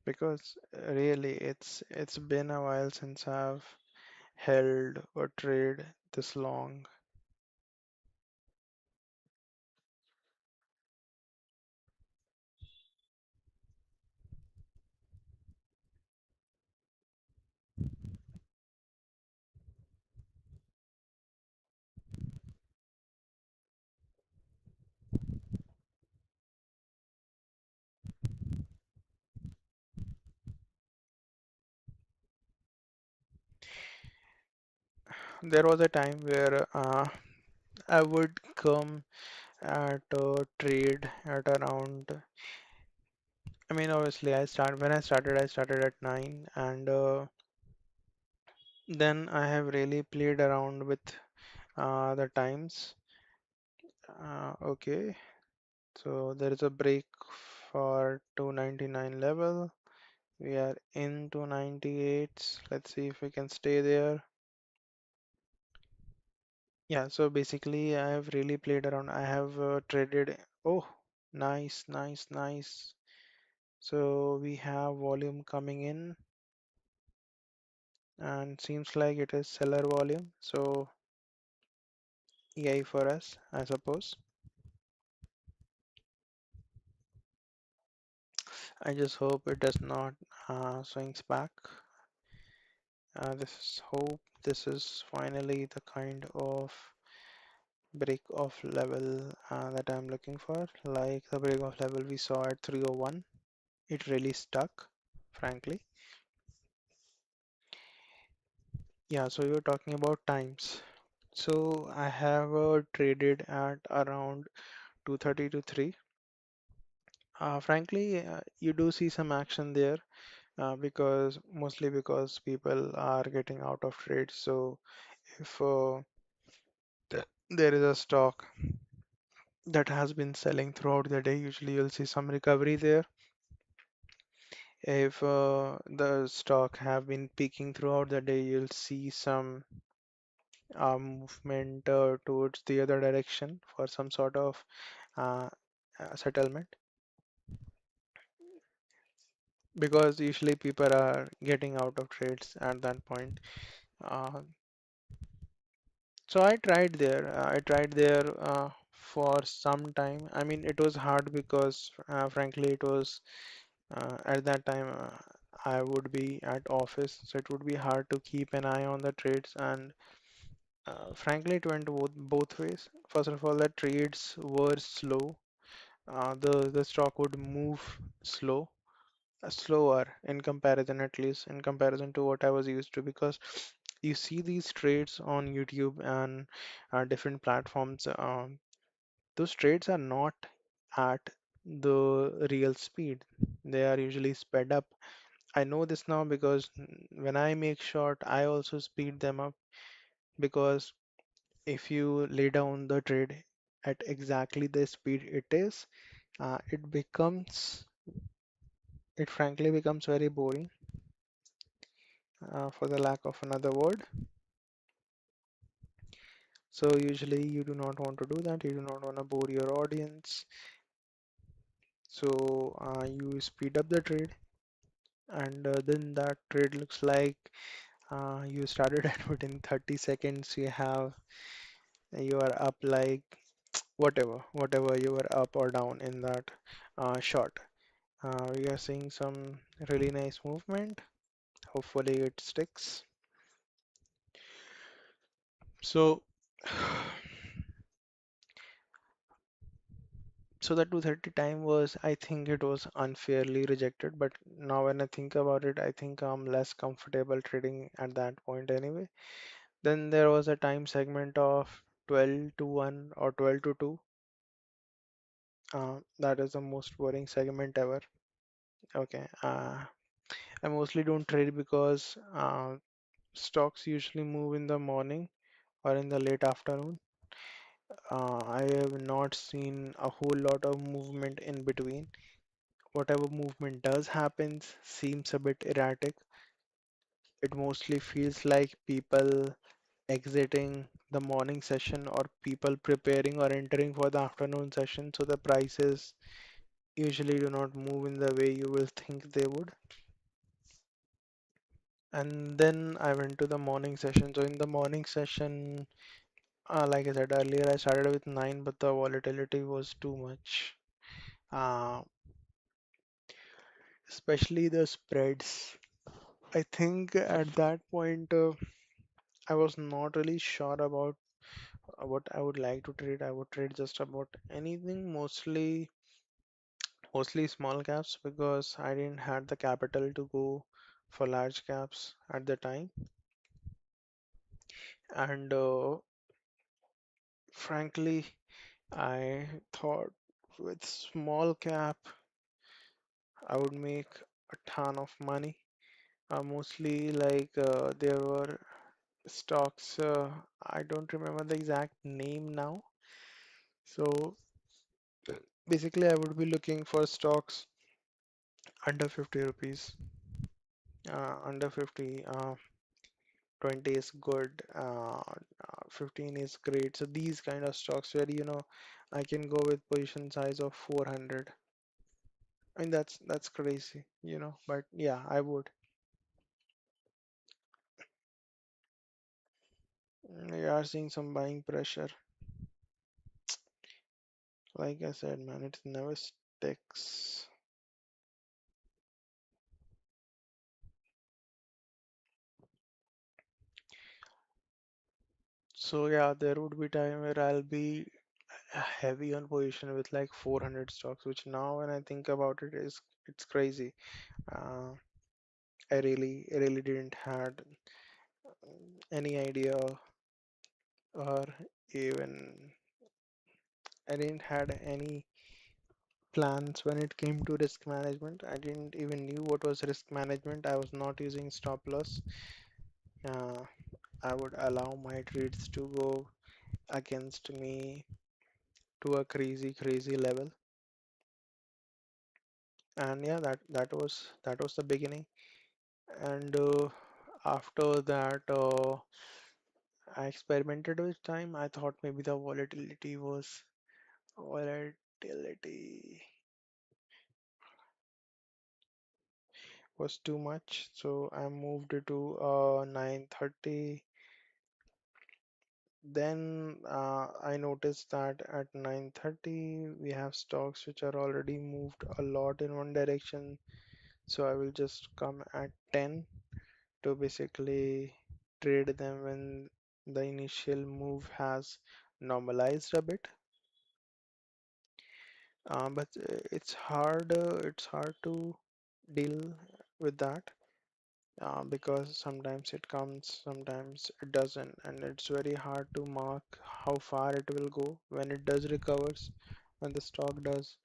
Because really, it's been a while since I've held or trade this long. There was a time where I would come at a trade at around. I mean, obviously, I started at 9, and then I have really played around with the times. Okay, so there is a break for 299 level. We are in 298. Let's see if we can stay there. Yeah, so basically I have really played around. I have traded. Oh, nice, nice, nice. So we have volume coming in. and seems like it is seller volume, so yay for us, I suppose. I just hope it does not swings back. This is finally the kind of break off level that I'm looking for, like the break off level we saw at 301. It really stuck, frankly. Yeah, so you're talking about times. So I have traded at around 2:30 to 3. Frankly, you do see some action there because mostly because people are getting out of trade. So if there is a stock that has been selling throughout the day, usually you'll see some recovery there. If the stock have been peaking throughout the day, you'll see some movement towards the other direction for some sort of uh, settlement, because usually people are getting out of trades at that point. Uh, so I tried there for some time. I mean, it was hard because frankly, it was at that time I would be at office, so it would be hard to keep an eye on the trades. And frankly, it went both ways. First of all, the trades were slow. The stock would move slow, slower in comparison, at least in comparison to what I was used to, because you see these trades on YouTube and different platforms. Those trades are not at the real speed. They are usually sped up. I know this now because when I make short, I also speed them up, because if you lay down the trade at exactly the speed it is, it becomes, it frankly becomes very boring, for the lack of another word. So usually you do not want to do that. You do not want to bore your audience. So you speed up the trade, and then that trade looks like you started it within 30 seconds. You are up like whatever you were up or down in that shot. We are seeing some really nice movement. Hopefully it sticks. So, so the 2:30 time was, I think it was unfairly rejected, but now when I think about it, I think I'm less comfortable trading at that point anyway. Then there was a time segment of 12 to 1 or 12 to 2. That is the most boring segment ever. Okay. I mostly don't trade because stocks usually move in the morning or in the late afternoon. I have not seen a whole lot of movement in between. Whatever movement does happen seems a bit erratic. It mostly feels like people exiting the morning session or people preparing or entering for the afternoon session, so the prices usually do not move in the way you will think they would. And then I went to the morning session. So in the morning session, like I said earlier, I started with 9, but the volatility was too much. Uh, Especially the spreads. I think at that point, I was not really sure about what I would like to trade. I would trade just about anything, mostly small caps, because I didn't have the capital to go for large caps at the time. And frankly, I thought with small cap, I would make a ton of money. Mostly like there were stocks, I don't remember the exact name now. So basically, I would be looking for stocks under 50 rupees, under 50, 20 is good, 15 is great. So these kind of stocks where I can go with position size of 400. I mean, that's crazy, but yeah, I would. We are seeing some buying pressure. Like I said, man, it never sticks. So yeah, there would be time where I'll be heavy on position with like 400 stocks, which now when I think about it is it's crazy. Uh, I really didn't had any idea or even I didn't had any plans when it came to risk management. I didn't even knew what was risk management. I was not using stop loss. Uh, I would allow my trades to go against me to a crazy level. And yeah, that was the beginning. And after that, I experimented with time. I thought maybe the volatility was too much, so I moved it to 930. Then I noticed that at 930 we have stocks which are already moved a lot in one direction, so I will just come at 10 to basically trade them when the initial move has normalized a bit. But it's hard to deal with that because sometimes it comes, sometimes it doesn't, and it's very hard to mark how far it will go when it does recovers, when the stock does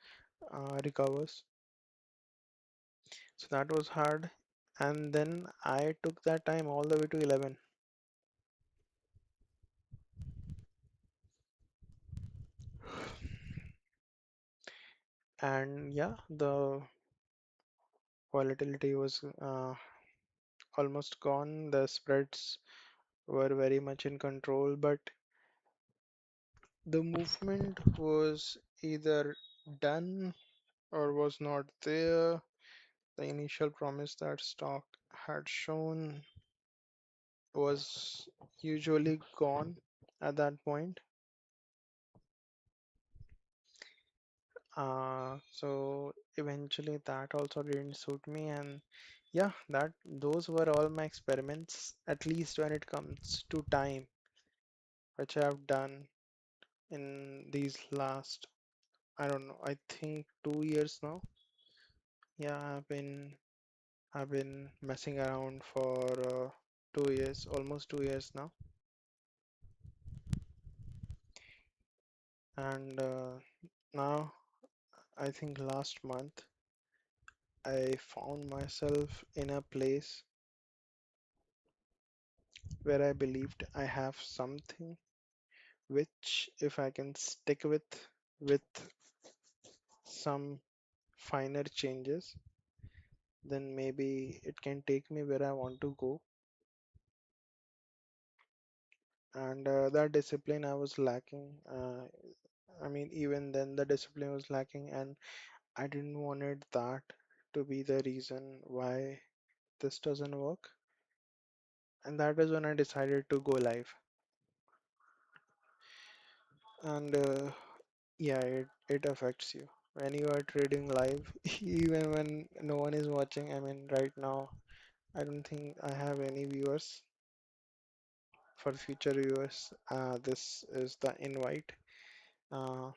recovers. So that was hard, and then I took that time all the way to 11, and yeah, the volatility was almost gone. The spreads were very much in control, but the movement was either done or was not there. The initial promise that stock had shown was usually gone at that point. So eventually that also didn't suit me, and yeah, that those were all my experiments, at least when it comes to time, which I have done in these last, I don't know, I think 2 years now. Yeah, I've been messing around for 2 years, almost 2 years now, and now I think last month I found myself in a place where I believed I have something which, if I can stick with some finer changes, then maybe it can take me where I want to go. And that discipline I was lacking. I mean, even then the discipline was lacking, and I didn't wanted that to be the reason why this doesn't work. And that is when I decided to go live. And yeah, it affects you when you are trading live, even when no one is watching. I mean, right now, I don't think I have any viewers. For future viewers, this is the invite. Uh,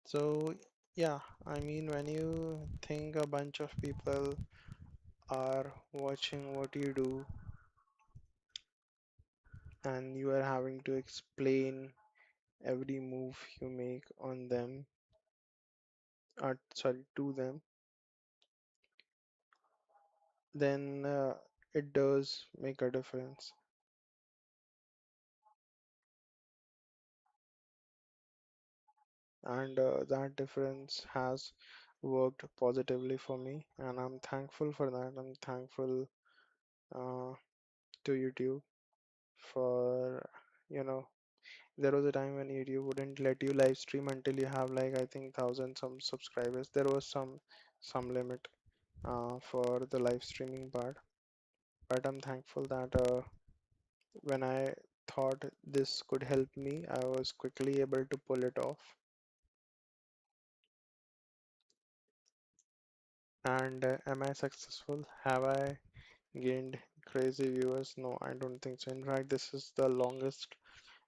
so, yeah, I mean, when you think a bunch of people are watching what you do and you are having to explain every move you make on them, sorry, to them, then it does make a difference. And that difference has worked positively for me, and I'm thankful for that. I'm thankful uh, to YouTube for, you know, there was a time when YouTube wouldn't let you live stream until you have like I think thousand some subscribers. There was some limit for the live streaming part, but I'm thankful that When I thought this could help me, I was quickly able to pull it off. And am I successful? Have I gained crazy viewers? No, I don't think so. In fact, this is the longest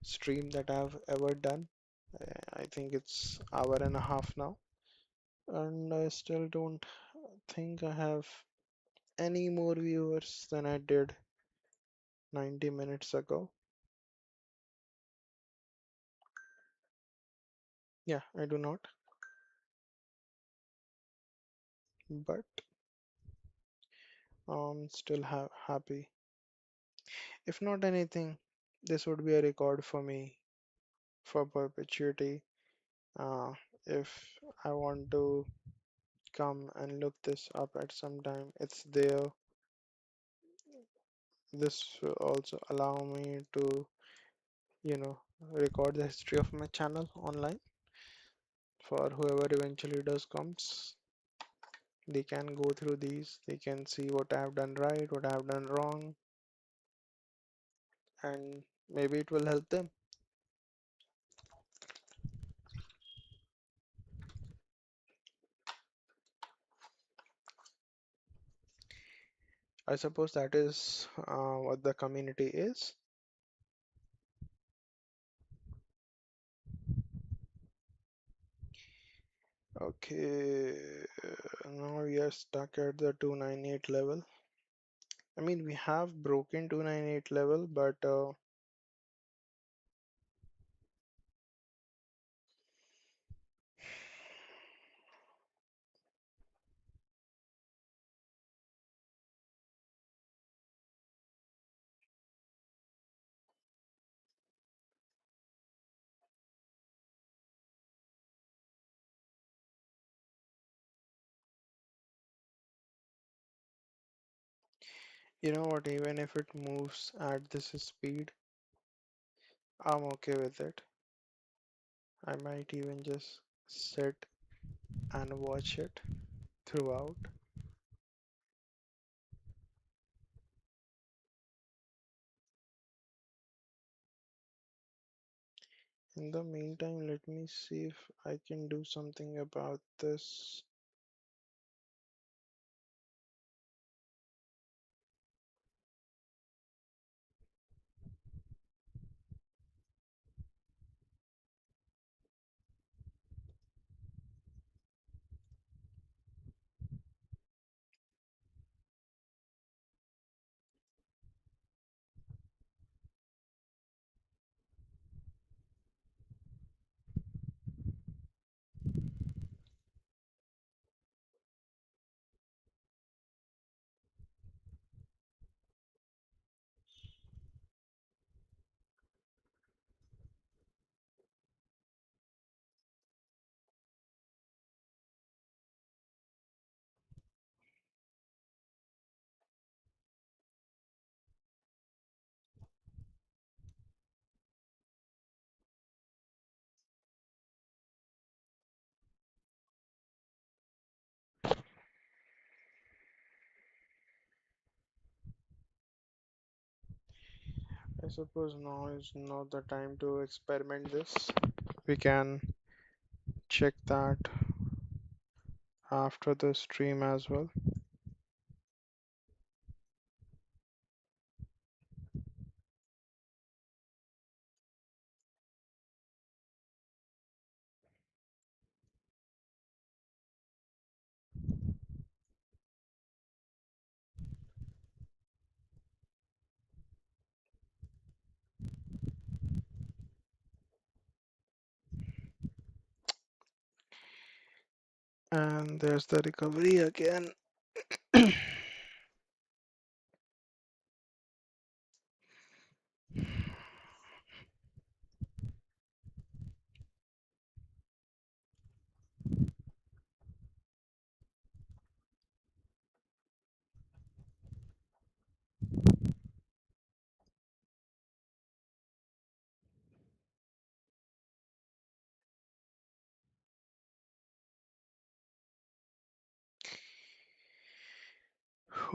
stream that I've ever done. I think it's hour and a half now, and I still don't think I have any more viewers than I did 90 minutes ago. Yeah, I do not, but still happy. If not anything, this would be a record for me for perpetuity. Uh, if I want to come and look this up at some time, it's there. This will also allow me to, record the history of my channel online for whoever eventually does comes. They can go through these, they can see what I have done right, what I have done wrong, and maybe it will help them. I suppose that is what the community is. Okay, now we are stuck at the 298 level. I mean, we have broken 298 level, but you know what, even if it moves at this speed, I'm okay with it. I might even just sit and watch it throughout. In the meantime, let me see if I can do something about this. I suppose now is not the time to experiment this. We can check that after the stream as well. And there's the recovery again.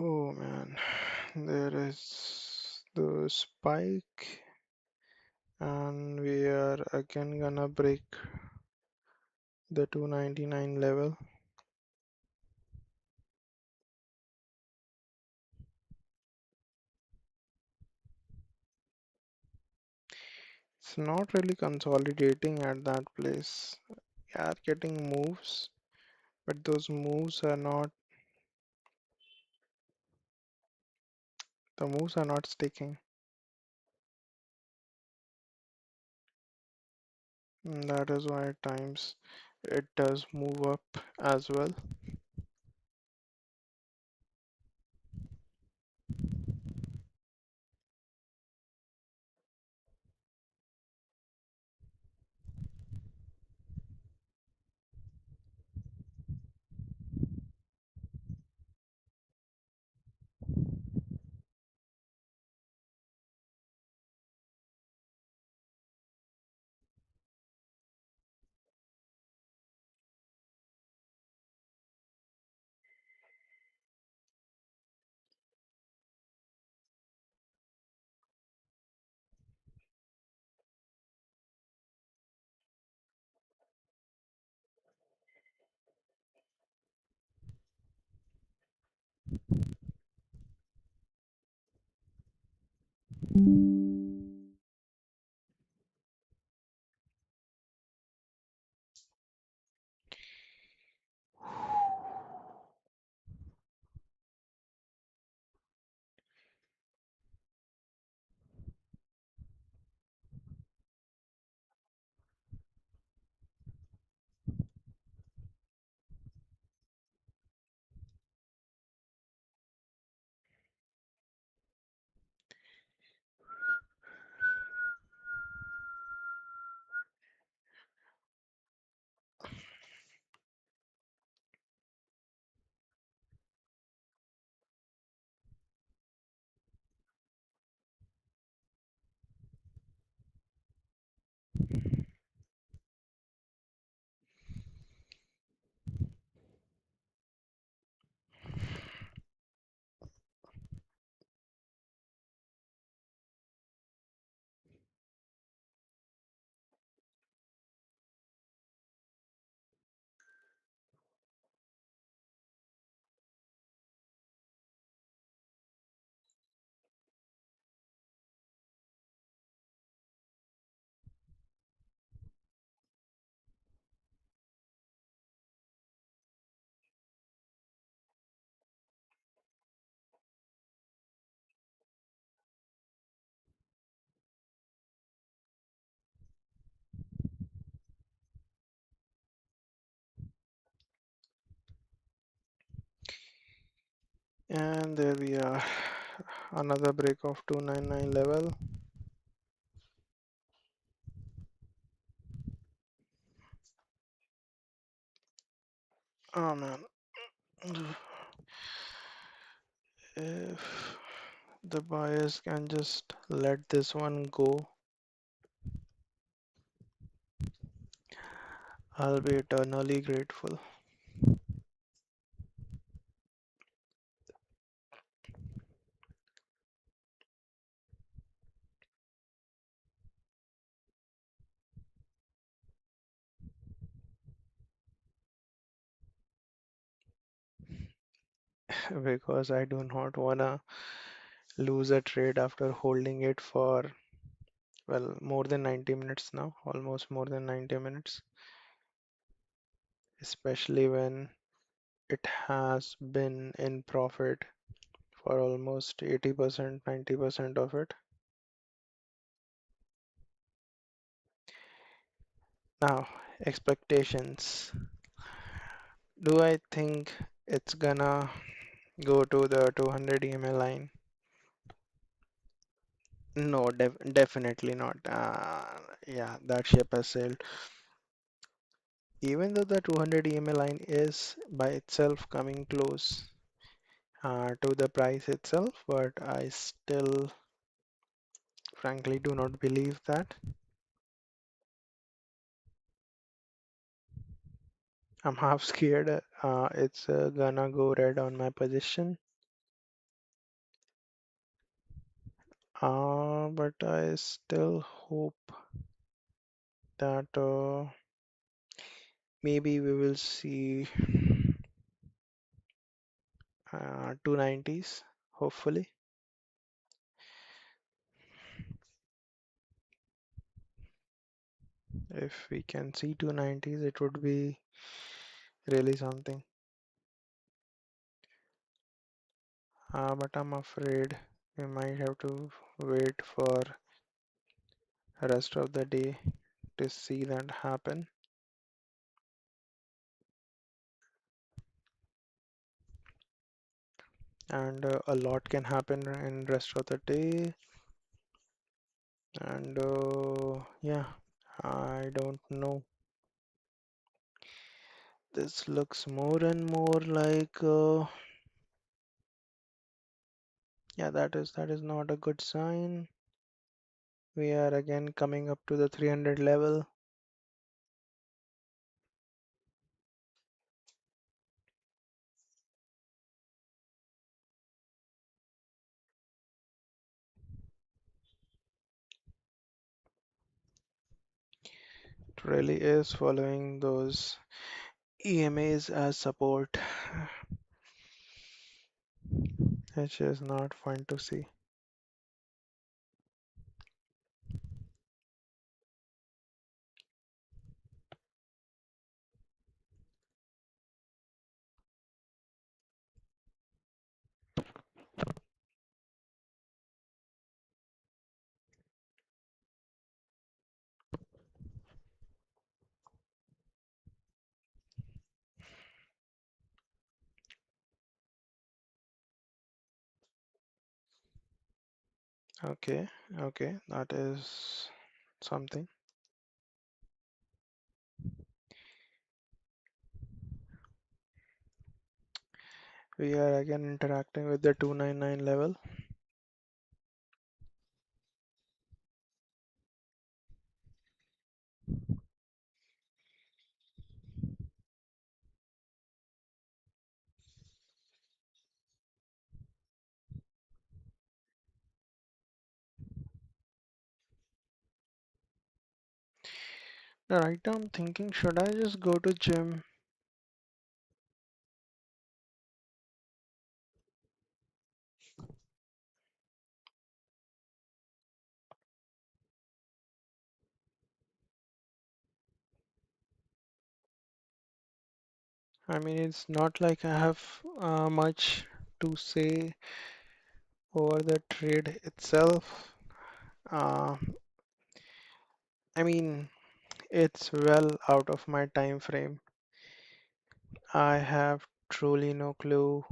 Oh man, there is to spike, and we are again gonna break the 299 level. It's not really consolidating at that place. We are getting moves, but those moves are not, the moves are not sticking. And that is why at times it does move up as well. And there we are, another break of 299 level. Oh man, if the buyers can just let this one go, I'll be eternally grateful. Because I do not wanna lose a trade after holding it for, well, more than 90 minutes now, almost more than 90 minutes, especially when it has been in profit for almost 80%, 90% of it. Now, expectations. Do I think it's gonna go to the 200 EMA line? No, definitely not. Yeah, that ship has sailed. Even though the 200 EMA line is by itself coming close to the price itself, but I still frankly do not believe that. I'm half scared it's gonna go red on my position. But I still hope that maybe we will see 290s, hopefully. If we can see 290s, it would be really something. But I'm afraid we might have to wait for rest of the day to see that happen. And a lot can happen in rest of the day. And yeah, I don't know. This looks more and more like yeah, that is not a good sign. We are again coming up to the 300 level. It really is following those EMAs as support, which is not fun to see. Okay, okay, that is something. We are again interacting with the 299 level. Right now I'm thinking, should I just go to gym? I mean, it's not like I have much to say over the trade itself. Uh, I mean, it's well out of my time frame. I have truly no clue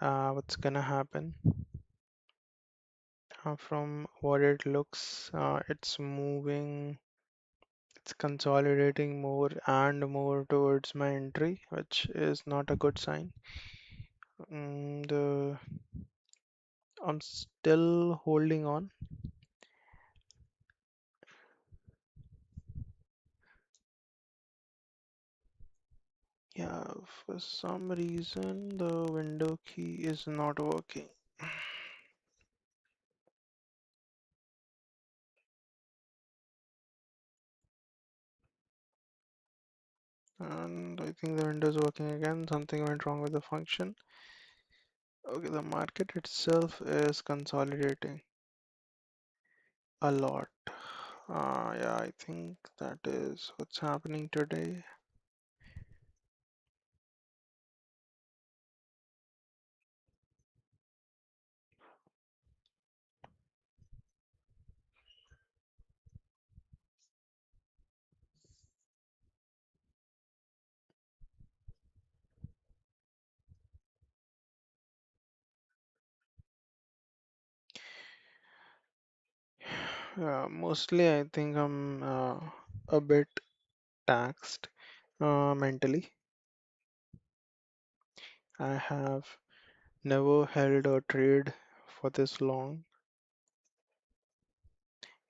what's gonna happen. From what it looks, it's moving, it's consolidating more and more towards my entry, which is not a good sign. And I'm still holding on. Yeah, for some reason the window key is not working. And I think the window is working again. Something went wrong with the function. Okay, the market itself is consolidating a lot. Yeah, I think that is what's happening today. Mostly I think I'm a bit taxed mentally. I have never held a trade for this long.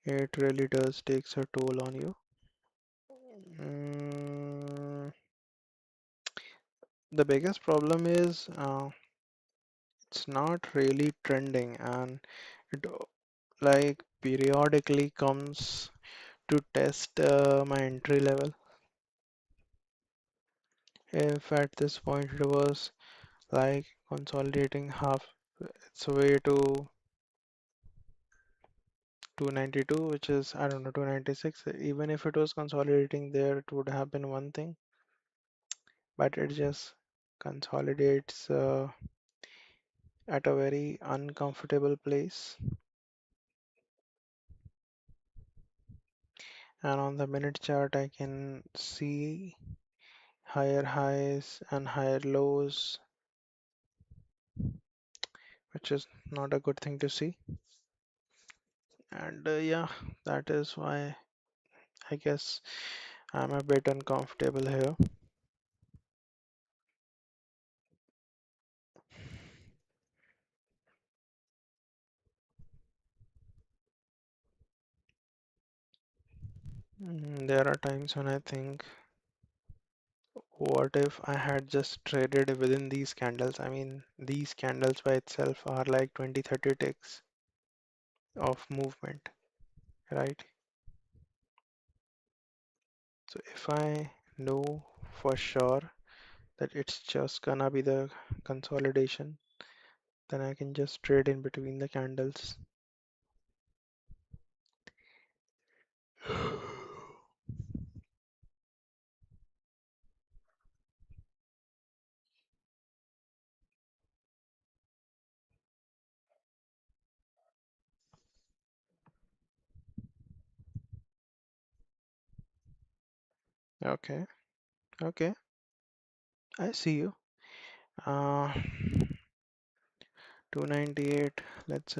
It really does takes a toll on you. Mm, the biggest problem is it's not really trending, and it like periodically comes to test my entry level. If at this point it was like consolidating half its way to 292, which is, I don't know, 296, even if it was consolidating there, it would have been one thing, but it just consolidates at a very uncomfortable place. And on the minute chart, I can see higher highs and higher lows, which is not a good thing to see. And yeah, that is why I guess I'm a bit uncomfortable here. There are times when I think, what if I had just traded within these candles? I mean, these candles by itself are like 20-30 ticks of movement, right? So if I know for sure that it's just gonna be the consolidation, then I can just trade in between the candles. Okay, okay, I see you. Uh, 298. Let's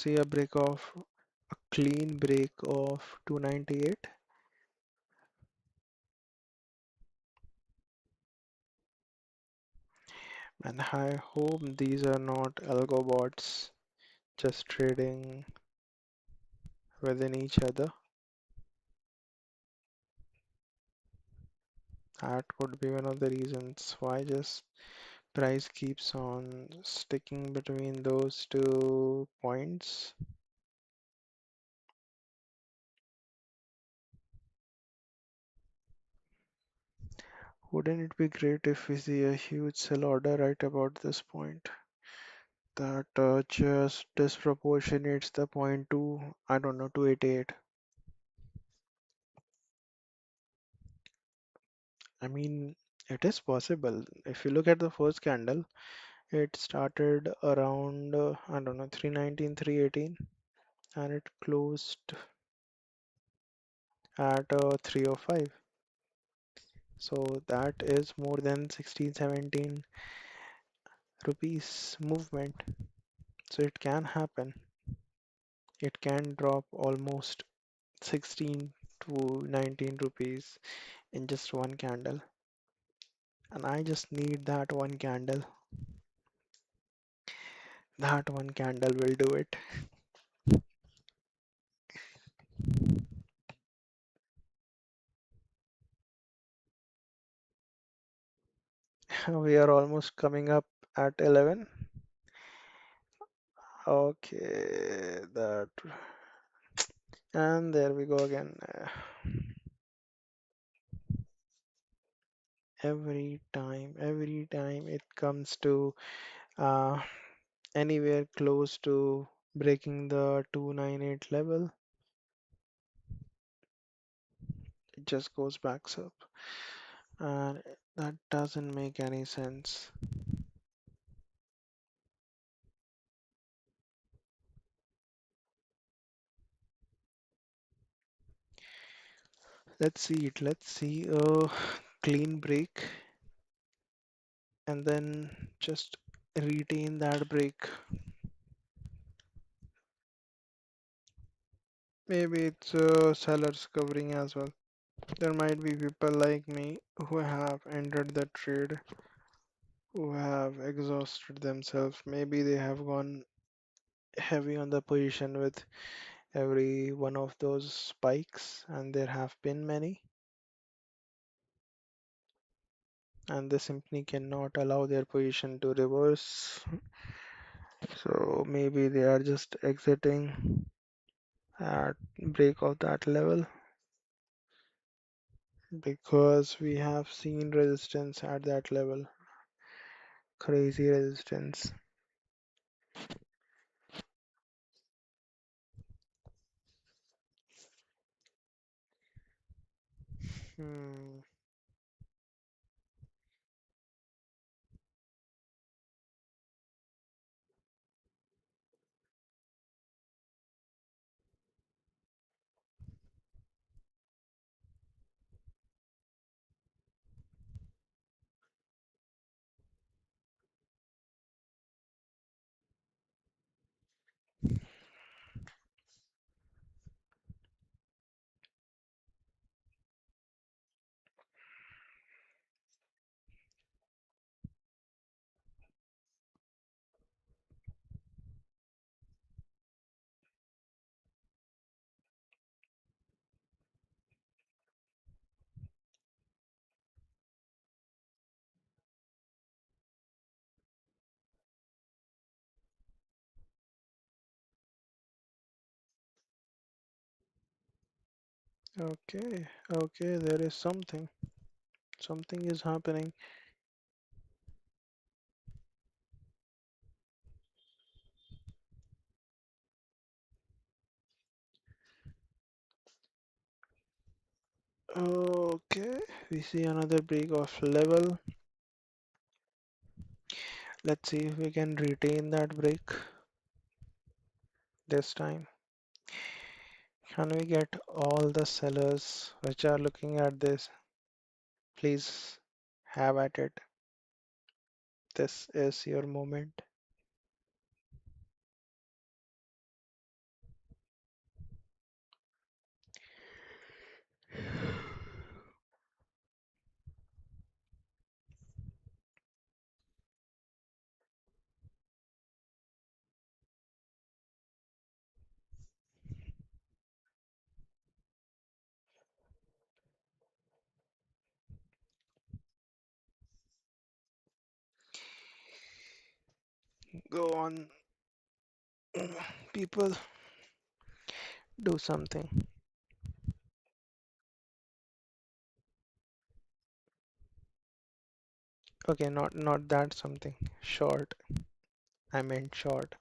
see a break of a clean break of 298. And I hope these are not algo bots just trading within each other. That could be one of the reasons why just price keeps on sticking between those 2 points. Wouldn't it be great if we see a huge sell order right about this point that just disproportionates the point to, I don't know, 288? I mean, it is possible. If you look at the first candle, it started around, I don't know, 319, 318, and it closed at 305. So that is more than 16, 17 rupees movement. So it can happen. It can drop almost 16 to 19 rupees in just one candle. And I just need that one candle. That one candle will do it. We are almost coming up at 11. Okay, that, and there we go again. Every time it comes to uh, anywhere close to breaking the 298 level, it just goes back up, and that doesn't make any sense. Let's see it. Let's see a clean break and then just retain that break. Maybe it's sellers covering as well. There might be people like me who have entered the trade, who have exhausted themselves. Maybe they have gone heavy on the position with every one of those spikes, and there have been many, and they simply cannot allow their position to reverse. So maybe they are just exiting. at break of that level, because we have seen resistance at that level. Crazy resistance. Hmm. Okay, okay, there is something. Something is happening. Okay, we see another break of level. Let's see if we can retain that break this time. Can we get all the sellers which are looking at this? Please have at it. This is your moment. Go on, people, do something. Okay, not that something. Short. I meant short.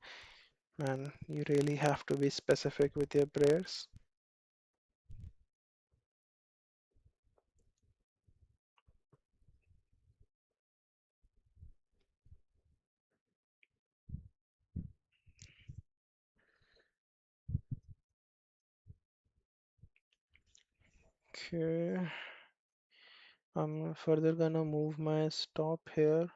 Man, you really have to be specific with your prayers. Okay, I'm further gonna move my stop here.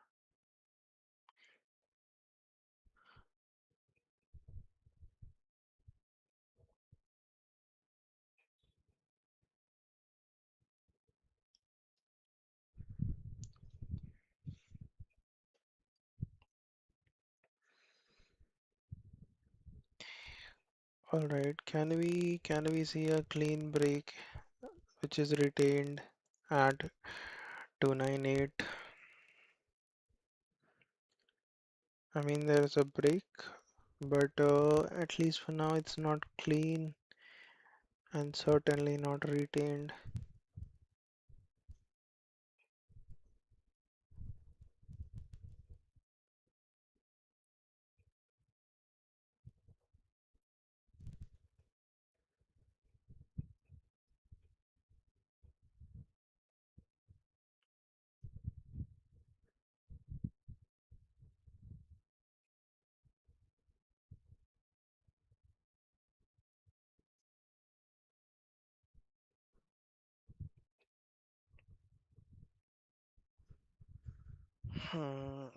All right, can we see a clean break which is retained at 298? I mean, there's a break, but at least for now it's not clean and certainly not retained.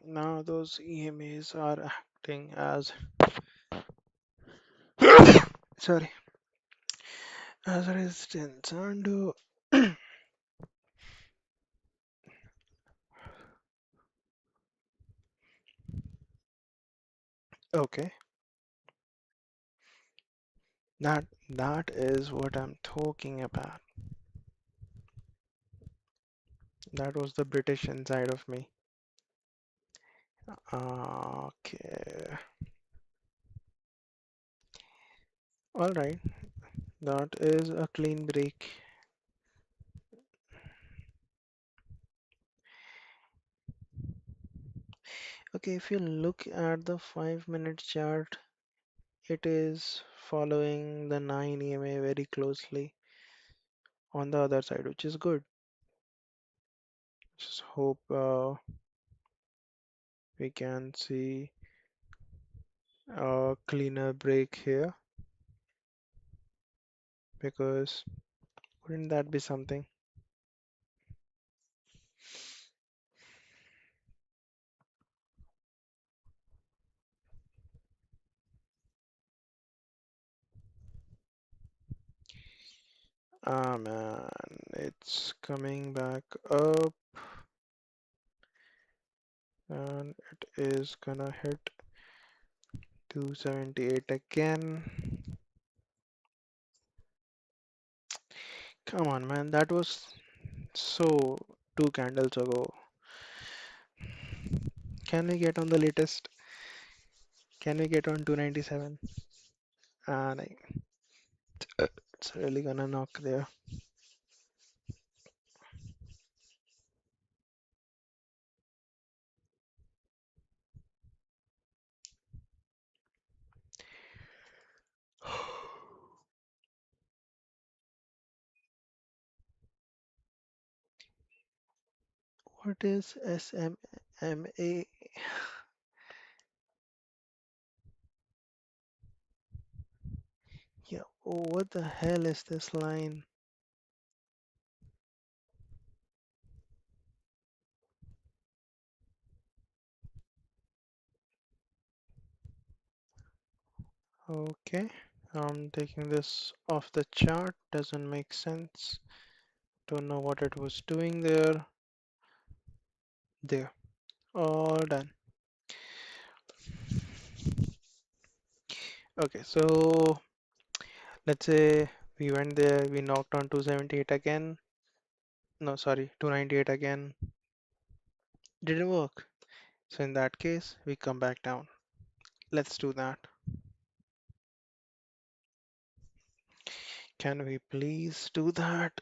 Now those EMAs are acting as sorry, as resistance and okay, that is what I'm talking about. That was the British inside of me. Okay. All right. That is a clean break. Okay, if you look at the 5-minute chart, it is following the 9 EMA very closely on the other side, which is good. Just hope we can see a cleaner break here, because wouldn't that be something? Ah man, it's coming back up and it is gonna hit 278 again. Come on, man, that was so 2 candles ago. Can we get on the latest? Can we get on 297? And it's really gonna knock there. What is SMMA? Yeah, oh, what the hell is this line? Okay, I'm taking this off the chart. Doesn't make sense. Don't know what it was doing there. There, all done. Okay, so let's say we went there, we knocked on 278 again. No, sorry, 298 again. Didn't work. So in that case, we come back down. Let's do that. Can we please do that?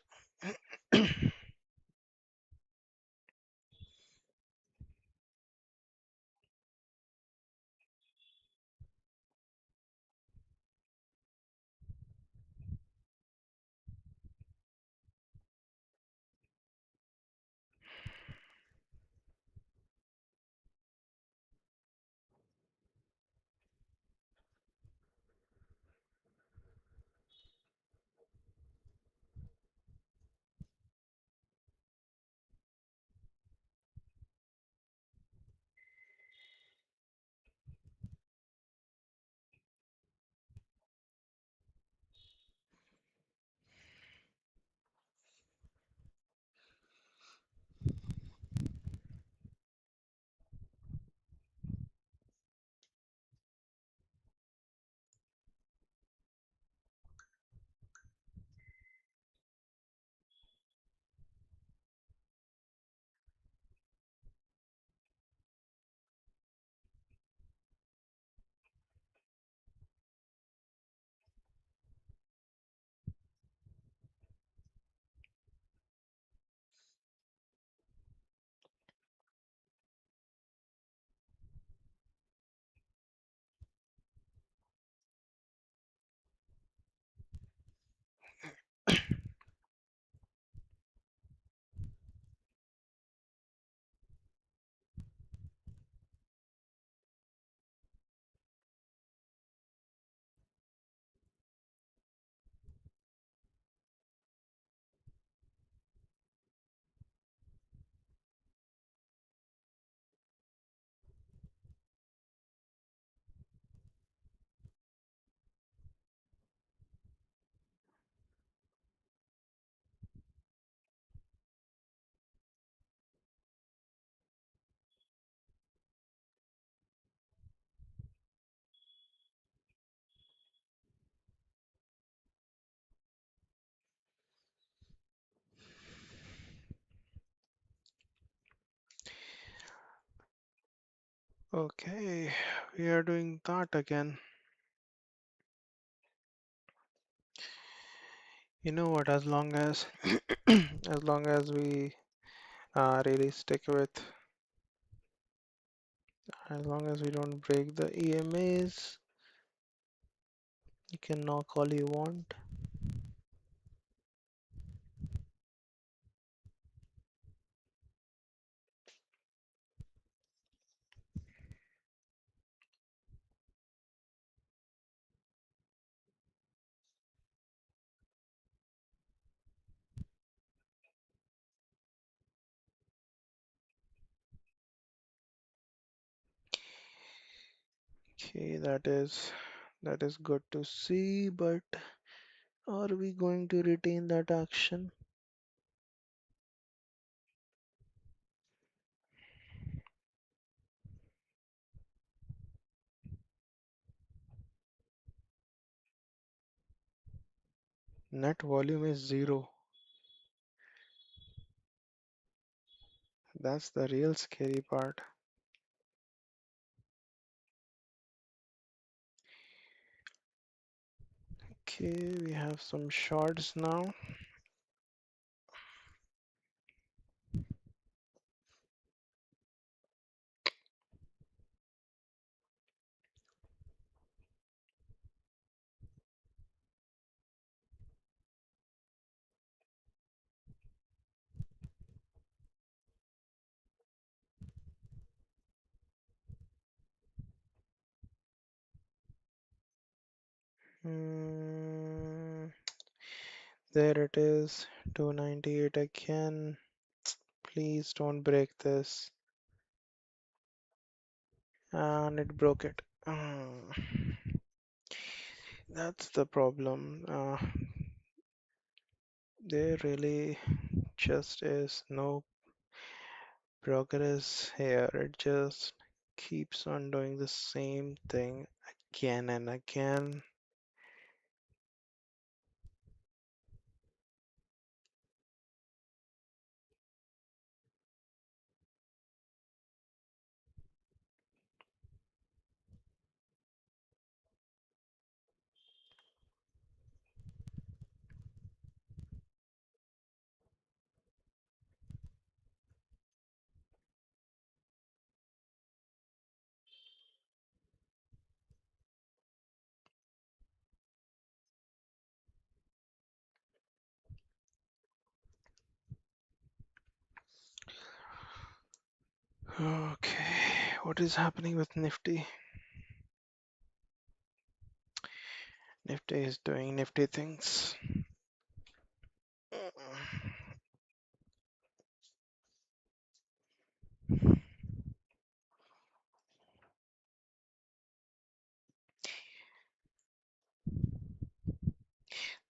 Okay, we are doing that again. You know what? As long as as long as we really stick with, as long as we don't break the EMAs, you can knock all you want. Okay, that is good to see, but are we going to retain that action? Net volume is zero. That's the real scary part. Okay, we have some shorts now. Hmm, there it is, 298 again. Please don't break this. And it broke it. That's the problem. There really just is no progress here. It just keeps on doing the same thing again and again. Okay, what is happening with Nifty? Nifty is doing nifty things.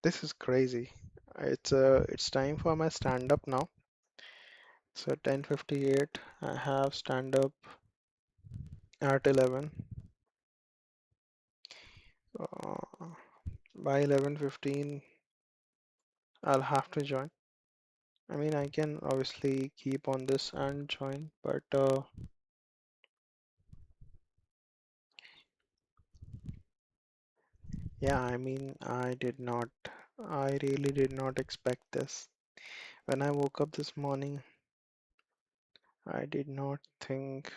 This is crazy. It's time for my stand up now. So 10:58, I have stand up at 11. Uh, by 11:15, I'll have to join. I mean, I can obviously keep on this and join, but yeah, I mean, I really did not expect this. When I woke up this morning, I did not think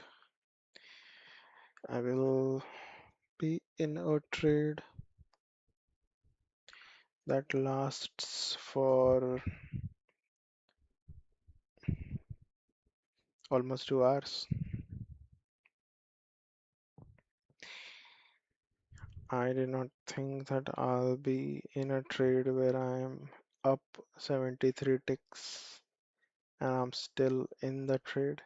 I will be in a trade that lasts for almost 2 hours. I did not think that I'll be in a trade where I'm up 73 ticks and I'm still in the trade,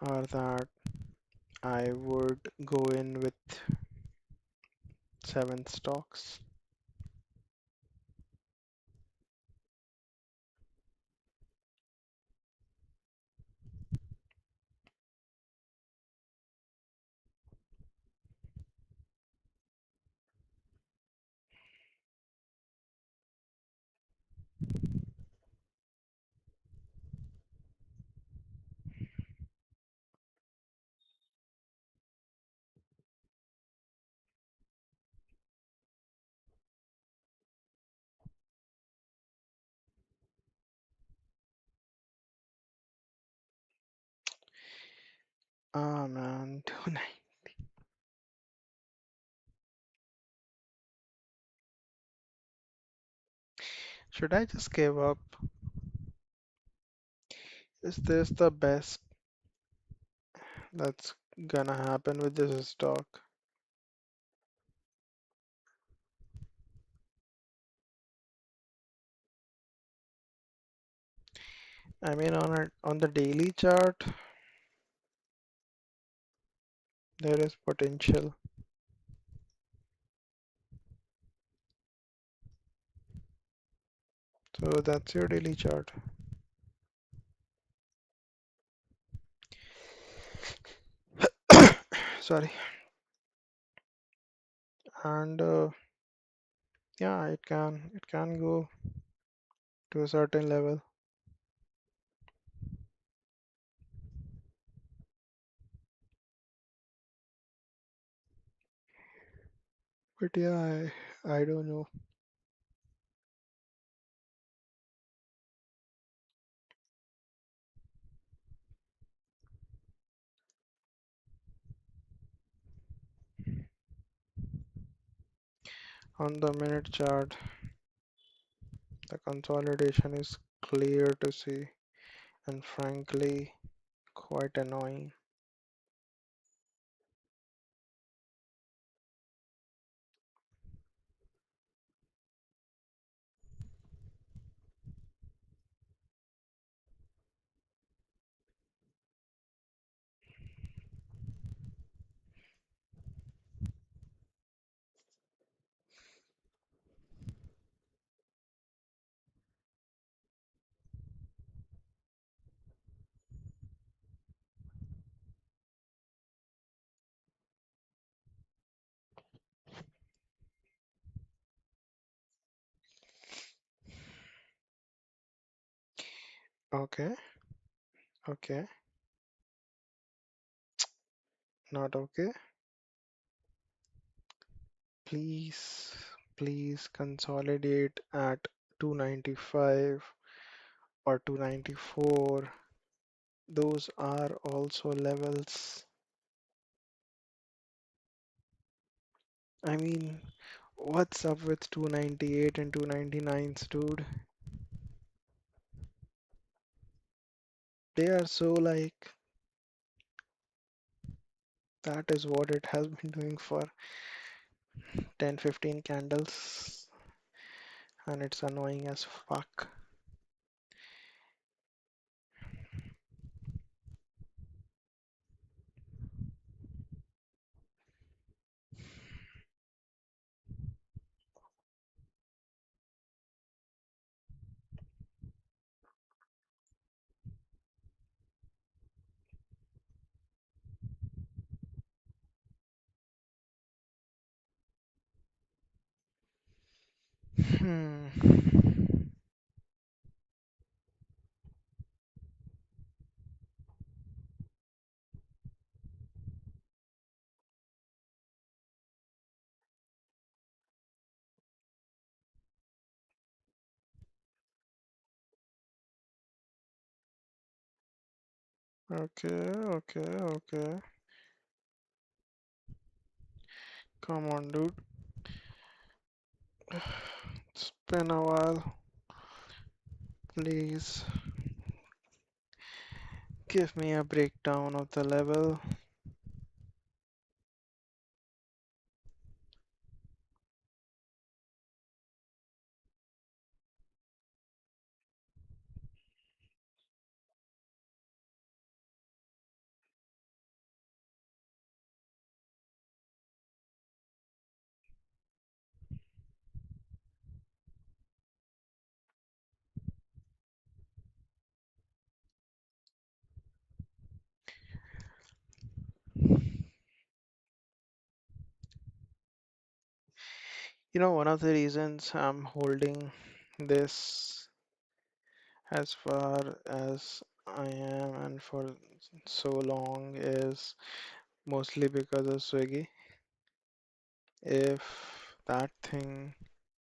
or that I would go in with 7 stocks. Ah man, 290. Should I just give up? Is this the best that's gonna happen with this stock? I mean, on the daily chart, there is potential. So that's your daily chart. Sorry. And yeah, it can go to a certain level. But yeah, I don't know. On the minute chart, the consolidation is clear to see and frankly quite annoying. Okay, okay, not okay. Please, please consolidate at 295 or 294. Those are also levels. I mean, what's up with 298 and 299s, dude? They are so like, that is what it has been doing for 10-15 candles, and it's annoying as fuck. Hmm. Okay, okay, okay. Come on, dude. It's been a while. Please give me a breakdown of the level. You know, one of the reasons I'm holding this as far as I am and for so long is mostly because of Swiggy. If that thing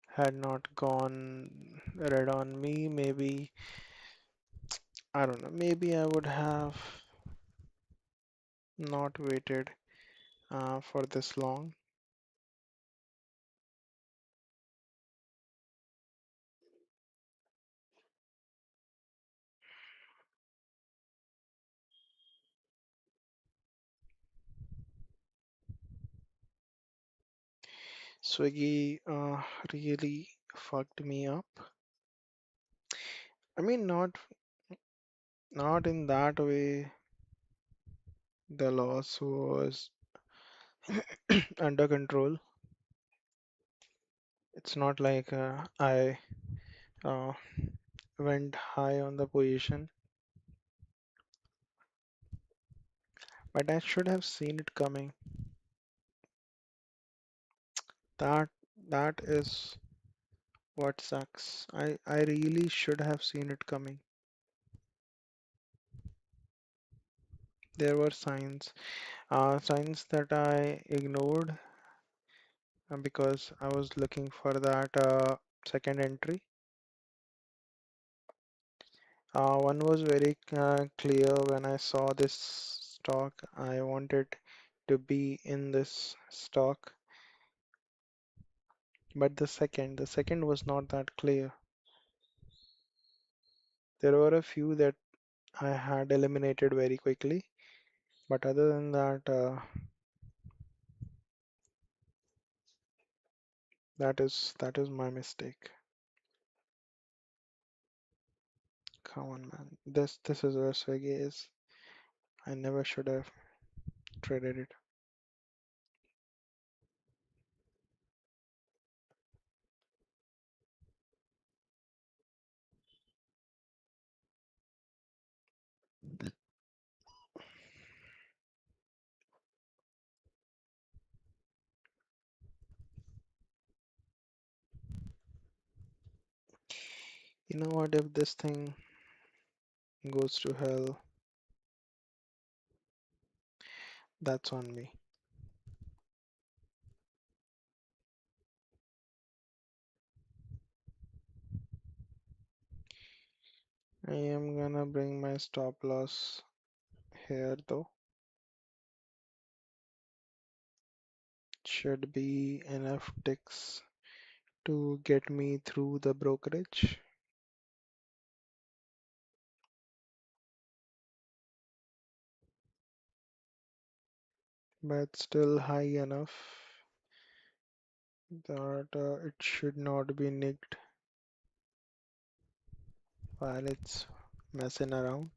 had not gone red on me, maybe, I don't know, maybe I would have not waited for this long. Swiggy really fucked me up. I mean, not in that way. The loss was under control. It's not like I uh, went high on the position, but I should have seen it coming. That that is what sucks. I really should have seen it coming. There were signs that I ignored because I was looking for that second entry. One was very clear when I saw this stock. I wanted to be in this stock, but the second was not that clear. There were a few that I had eliminated very quickly, but other than that, that is my mistake. Come on, man. This is where Swiggy is. I never should have traded it. You know what? If this thing goes to hell, that's on me. I am gonna bring my stop loss here though. Should be enough ticks to get me through the brokerage. But still high enough that it should not be nicked while it's messing around.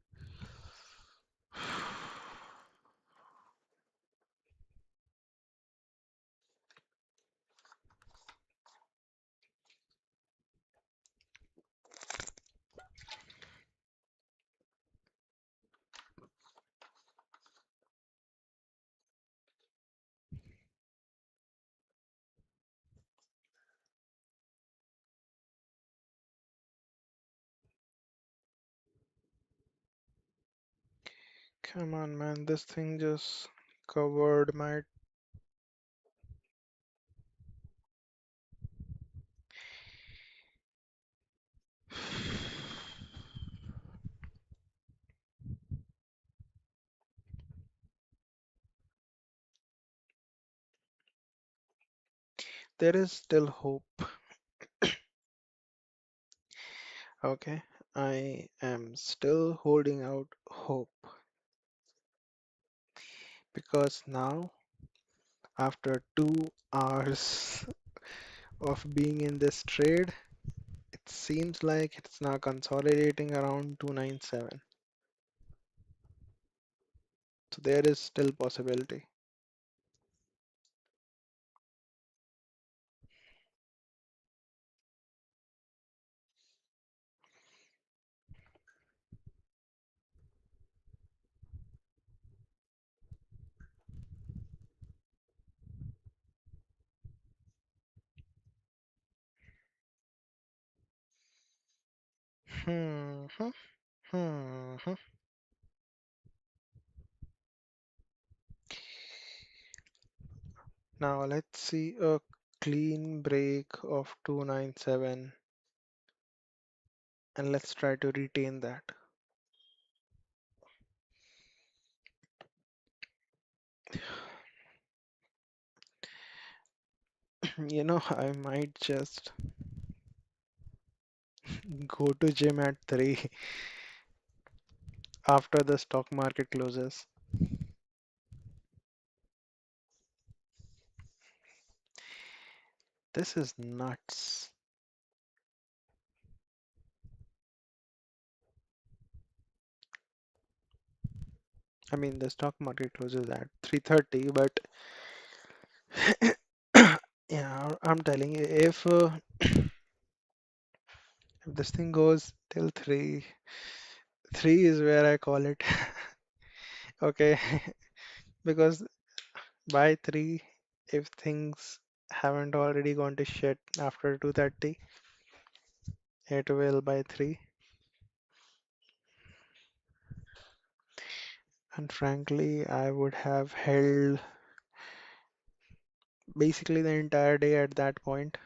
Come on, man, this thing just covered my. There is still hope. Okay, I am still holding out hope because now, after 2 hours of being in this trade, it seems like it's now consolidating around 297. So there is still possibility. Hmm. Hmm. Now let's see a clean break of 297 and let's try to retain that. I might just go to gym at 3 after the stock market closes. This is nuts. I mean, the stock market closes at 3:30, but yeah, I'm telling you, if this thing goes till 3, 3 is where I call it. Okay, because by 3, if things haven't already gone to shit after 2:30, it will by 3. And frankly, I would have held basically the entire day at that point.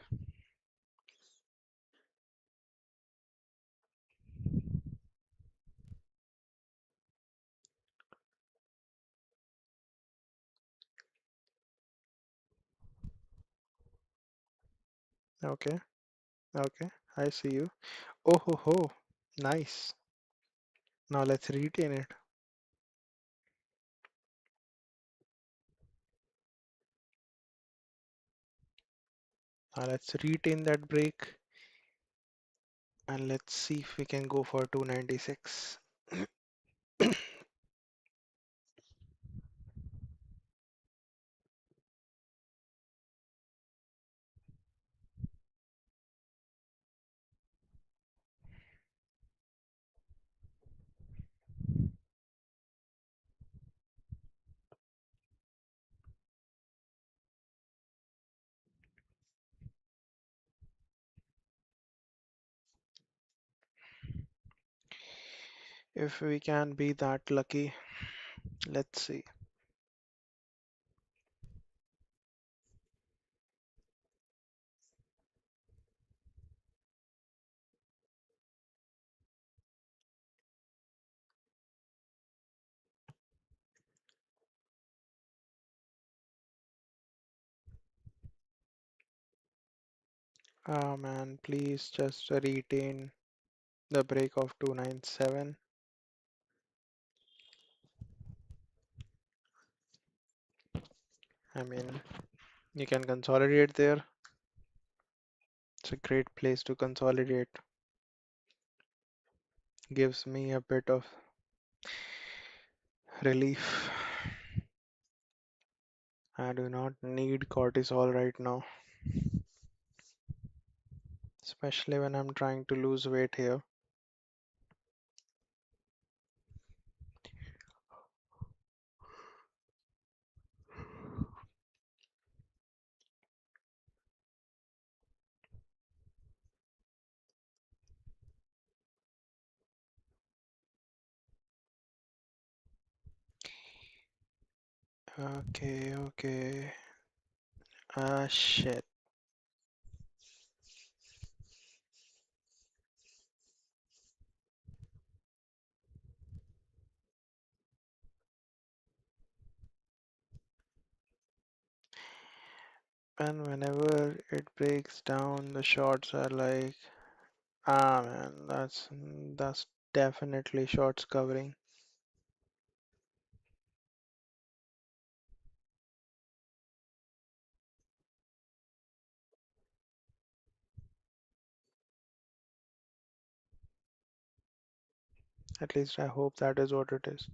Okay, okay, I see you. Oh ho ho, nice. Now let's retain it. Now let's retain that break and let's see if we can go for 296. If we can be that lucky, let's see. Ah man, please just retain the break of 297. I mean, you can consolidate there. It's a great place to consolidate. Gives me a bit of relief. I do not need cortisol right now, especially when I'm trying to lose weight here. Okay, okay. Ah, shit. And whenever it breaks down, the shorts are like, ah man, that's definitely shorts covering. At least I hope that is what it is.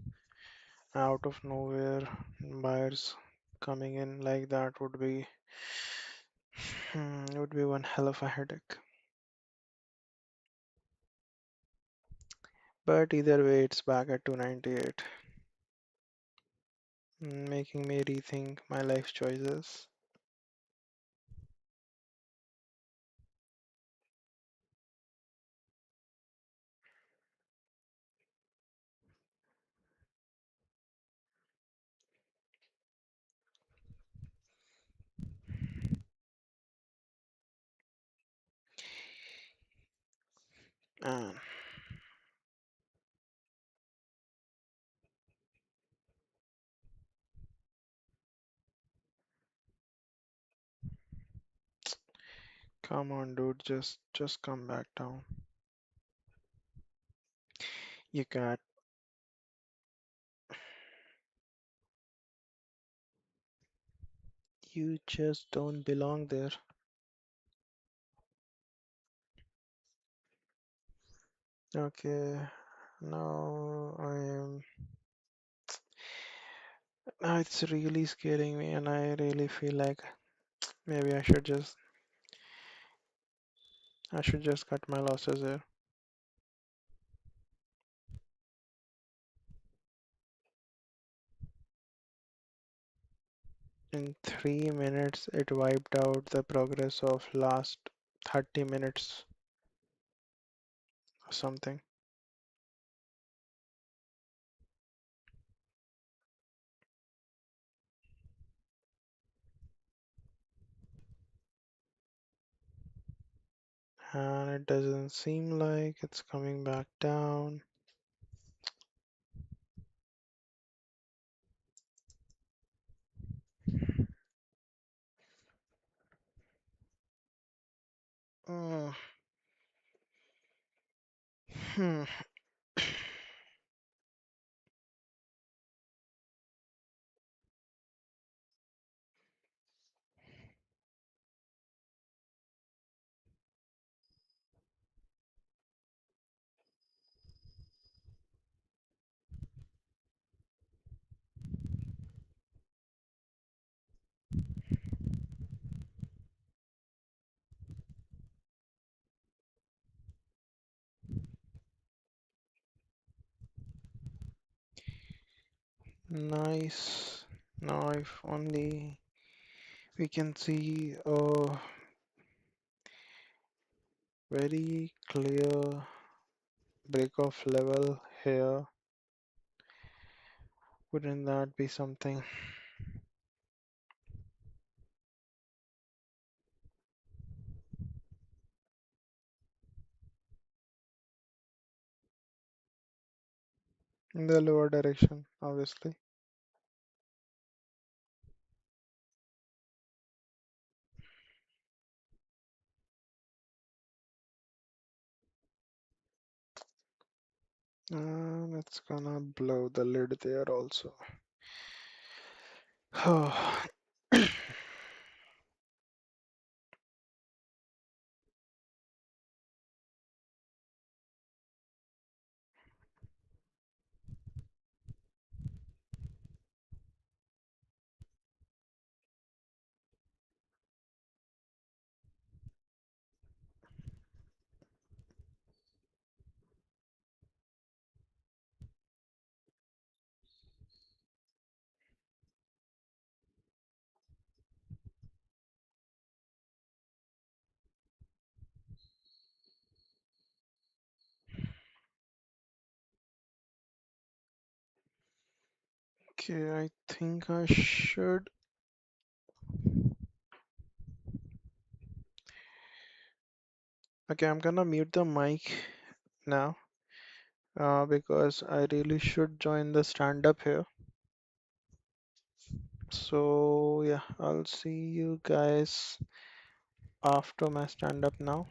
Out of nowhere, buyers coming in like that would be one hell of a headache. But either way, it's back at 298, making me rethink my life choices. And Come on, dude, just come back down. You got. You just don't belong there. Okay, now I am. Now it's really scaring me, and I really feel like maybe I should just cut my losses here. In 3 minutes, it wiped out the progress of last 30 minutes or something. And it doesn't seem like it's coming back down. Uh, hmm. Nice. Now if only we can see a very clear break off level here. Wouldn't that be something? In the lower direction, obviously. And it's gonna blow the lid there also. Okay, I think I should. Okay, I'm gonna mute the mic now because I really should join the stand up here. So, yeah, I'll see you guys after my stand up now.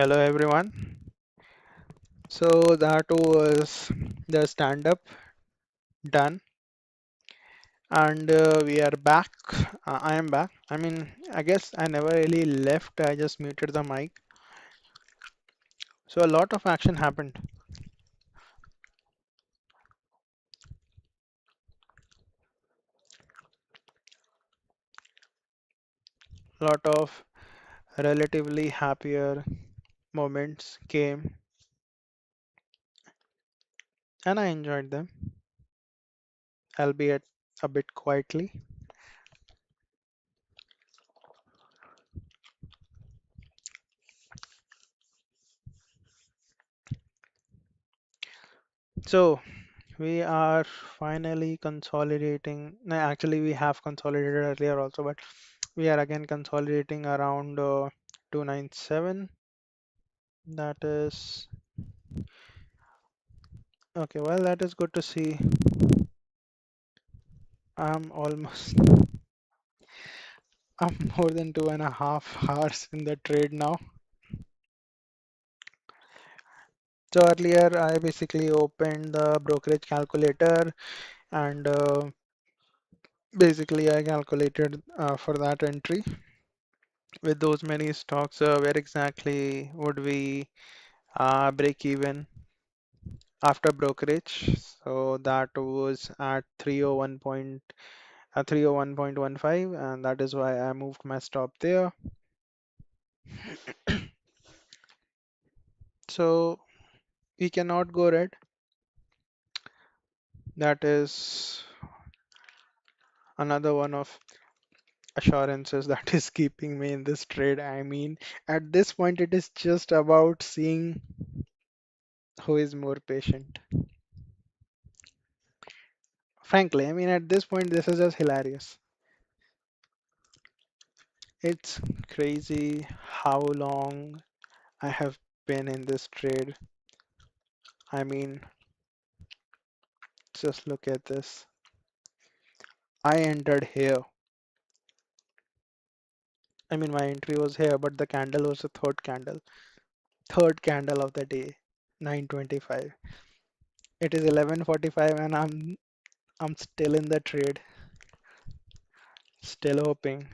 Hello everyone. So that was the stand up done, and we are back. I am back. I mean, I guess I never really left. I just muted the mic. So a lot of action happened. A lot of relatively happier moments came, and I enjoyed them, albeit a bit quietly. So we are finally consolidating. No, actually, we have consolidated earlier also, but we are again consolidating around 297. That is okay. Well, that is good to see. I'm almost, I'm more than 2.5 hours in the trade now. So earlier, I basically opened the brokerage calculator and basically I calculated for that entry with those many stocks. Where exactly would we break even after brokerage? So that was at 301 point 301.15, and that is why I moved my stop there. So we cannot go red. That is another one of assurances that is keeping me in this trade. I mean, at this point, it is just about seeing who is more patient. Frankly, I mean, at this point, this is just hilarious. It's crazy how long I have been in this trade. I mean, just look at this. I entered here. I mean, my entry was here, but the candle was the third candle. Third candle of the day, 9:25. It is 11:45 and I'm still in the trade, still hoping.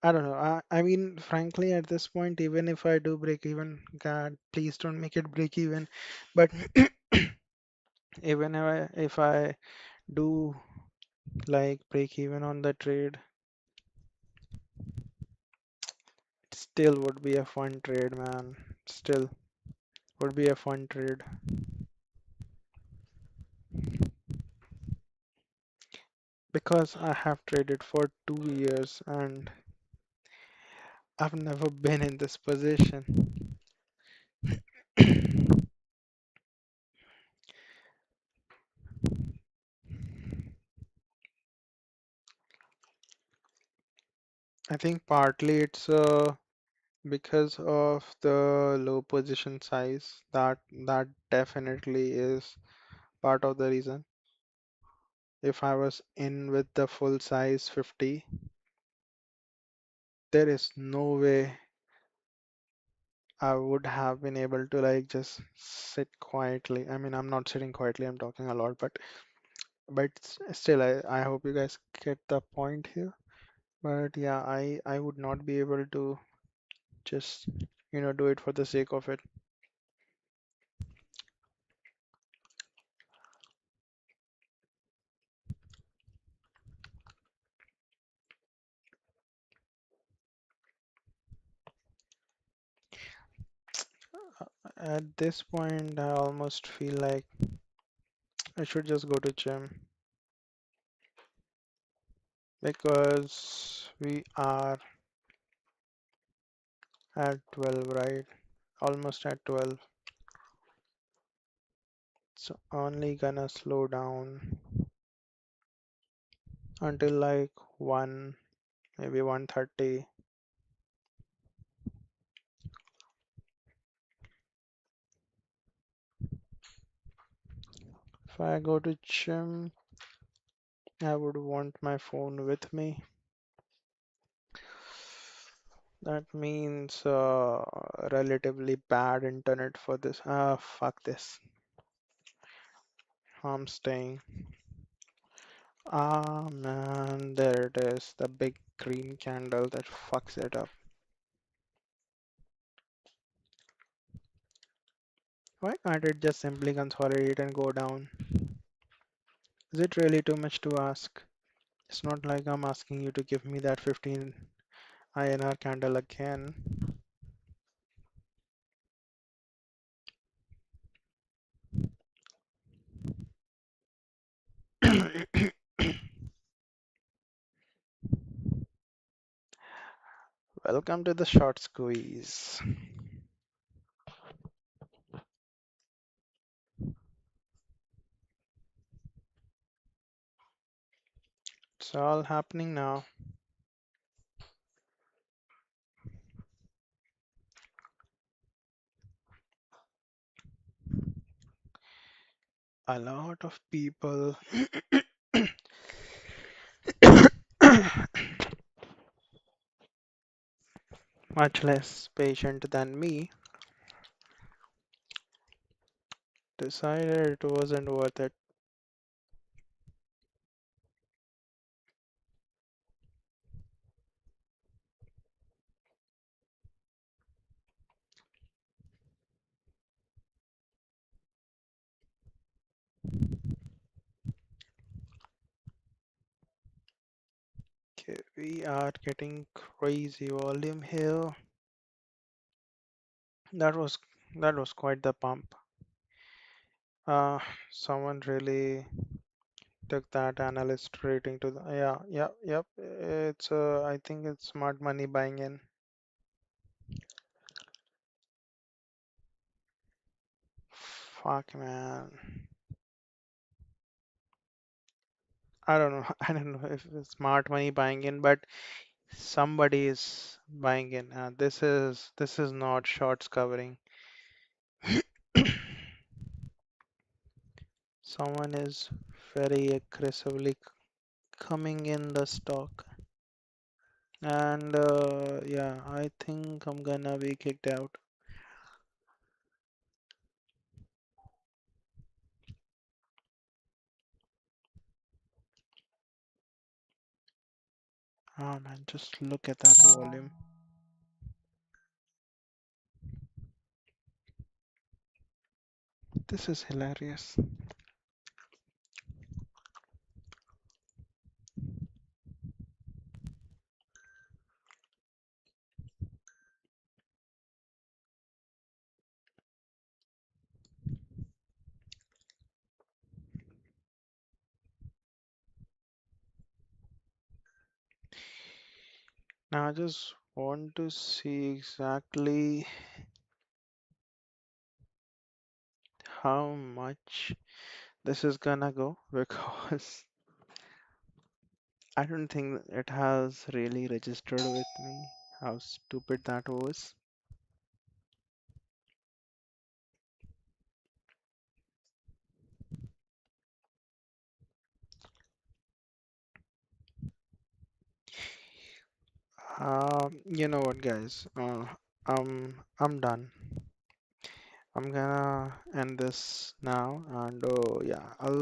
I don't know. I mean, frankly, at this point, even if I do break even, God, please don't make it break even. But even if I do like break even on the trade, it still would be a fun trade, man. Still would be a fun trade because I have traded for 2 years and I've never been in this position. I think partly it's because of the low position size. That definitely is part of the reason. If I was in with the full size 50, there is no way I would have been able to like just sit quietly. I mean, I'm not sitting quietly, I'm talking a lot, but still I hope you guys get the point here. But yeah, I would not be able to just do it for the sake of it. At this point, I almost feel like I should just go to gym because we are at 12, right? Almost at 12. So only gonna slow down until like 1, maybe 1:30. If I go to gym, I would want my phone with me. That means relatively bad internet for this. Ah, fuck this. I'm staying. Ah, man, there it is. The big green candle that fucks it up. Why can't it just simply consolidate and go down? Is it really too much to ask? It's not like I'm asking you to give me that 15 INR candle again. Welcome to the short squeeze. It's all happening now. A lot of people, much less patient than me, decided it wasn't worth it. Okay, we are getting crazy volume here. That was that was quite the pump. Uh, Someone really took that analyst rating to the yep. It's I think it's smart money buying in. Fuck man. I don't know. I don't know if it's smart money buying in, but somebody is buying in. This is not shorts covering. Someone is very aggressively coming in the stock. And yeah, I think I'm gonna be kicked out. Oh man, just look at that volume. This is hilarious. Now I just want to see exactly how much this is gonna go because I don't think it has really registered with me how stupid that was. You know what, guys? I'm done. I'm gonna end this now, and oh yeah, I'll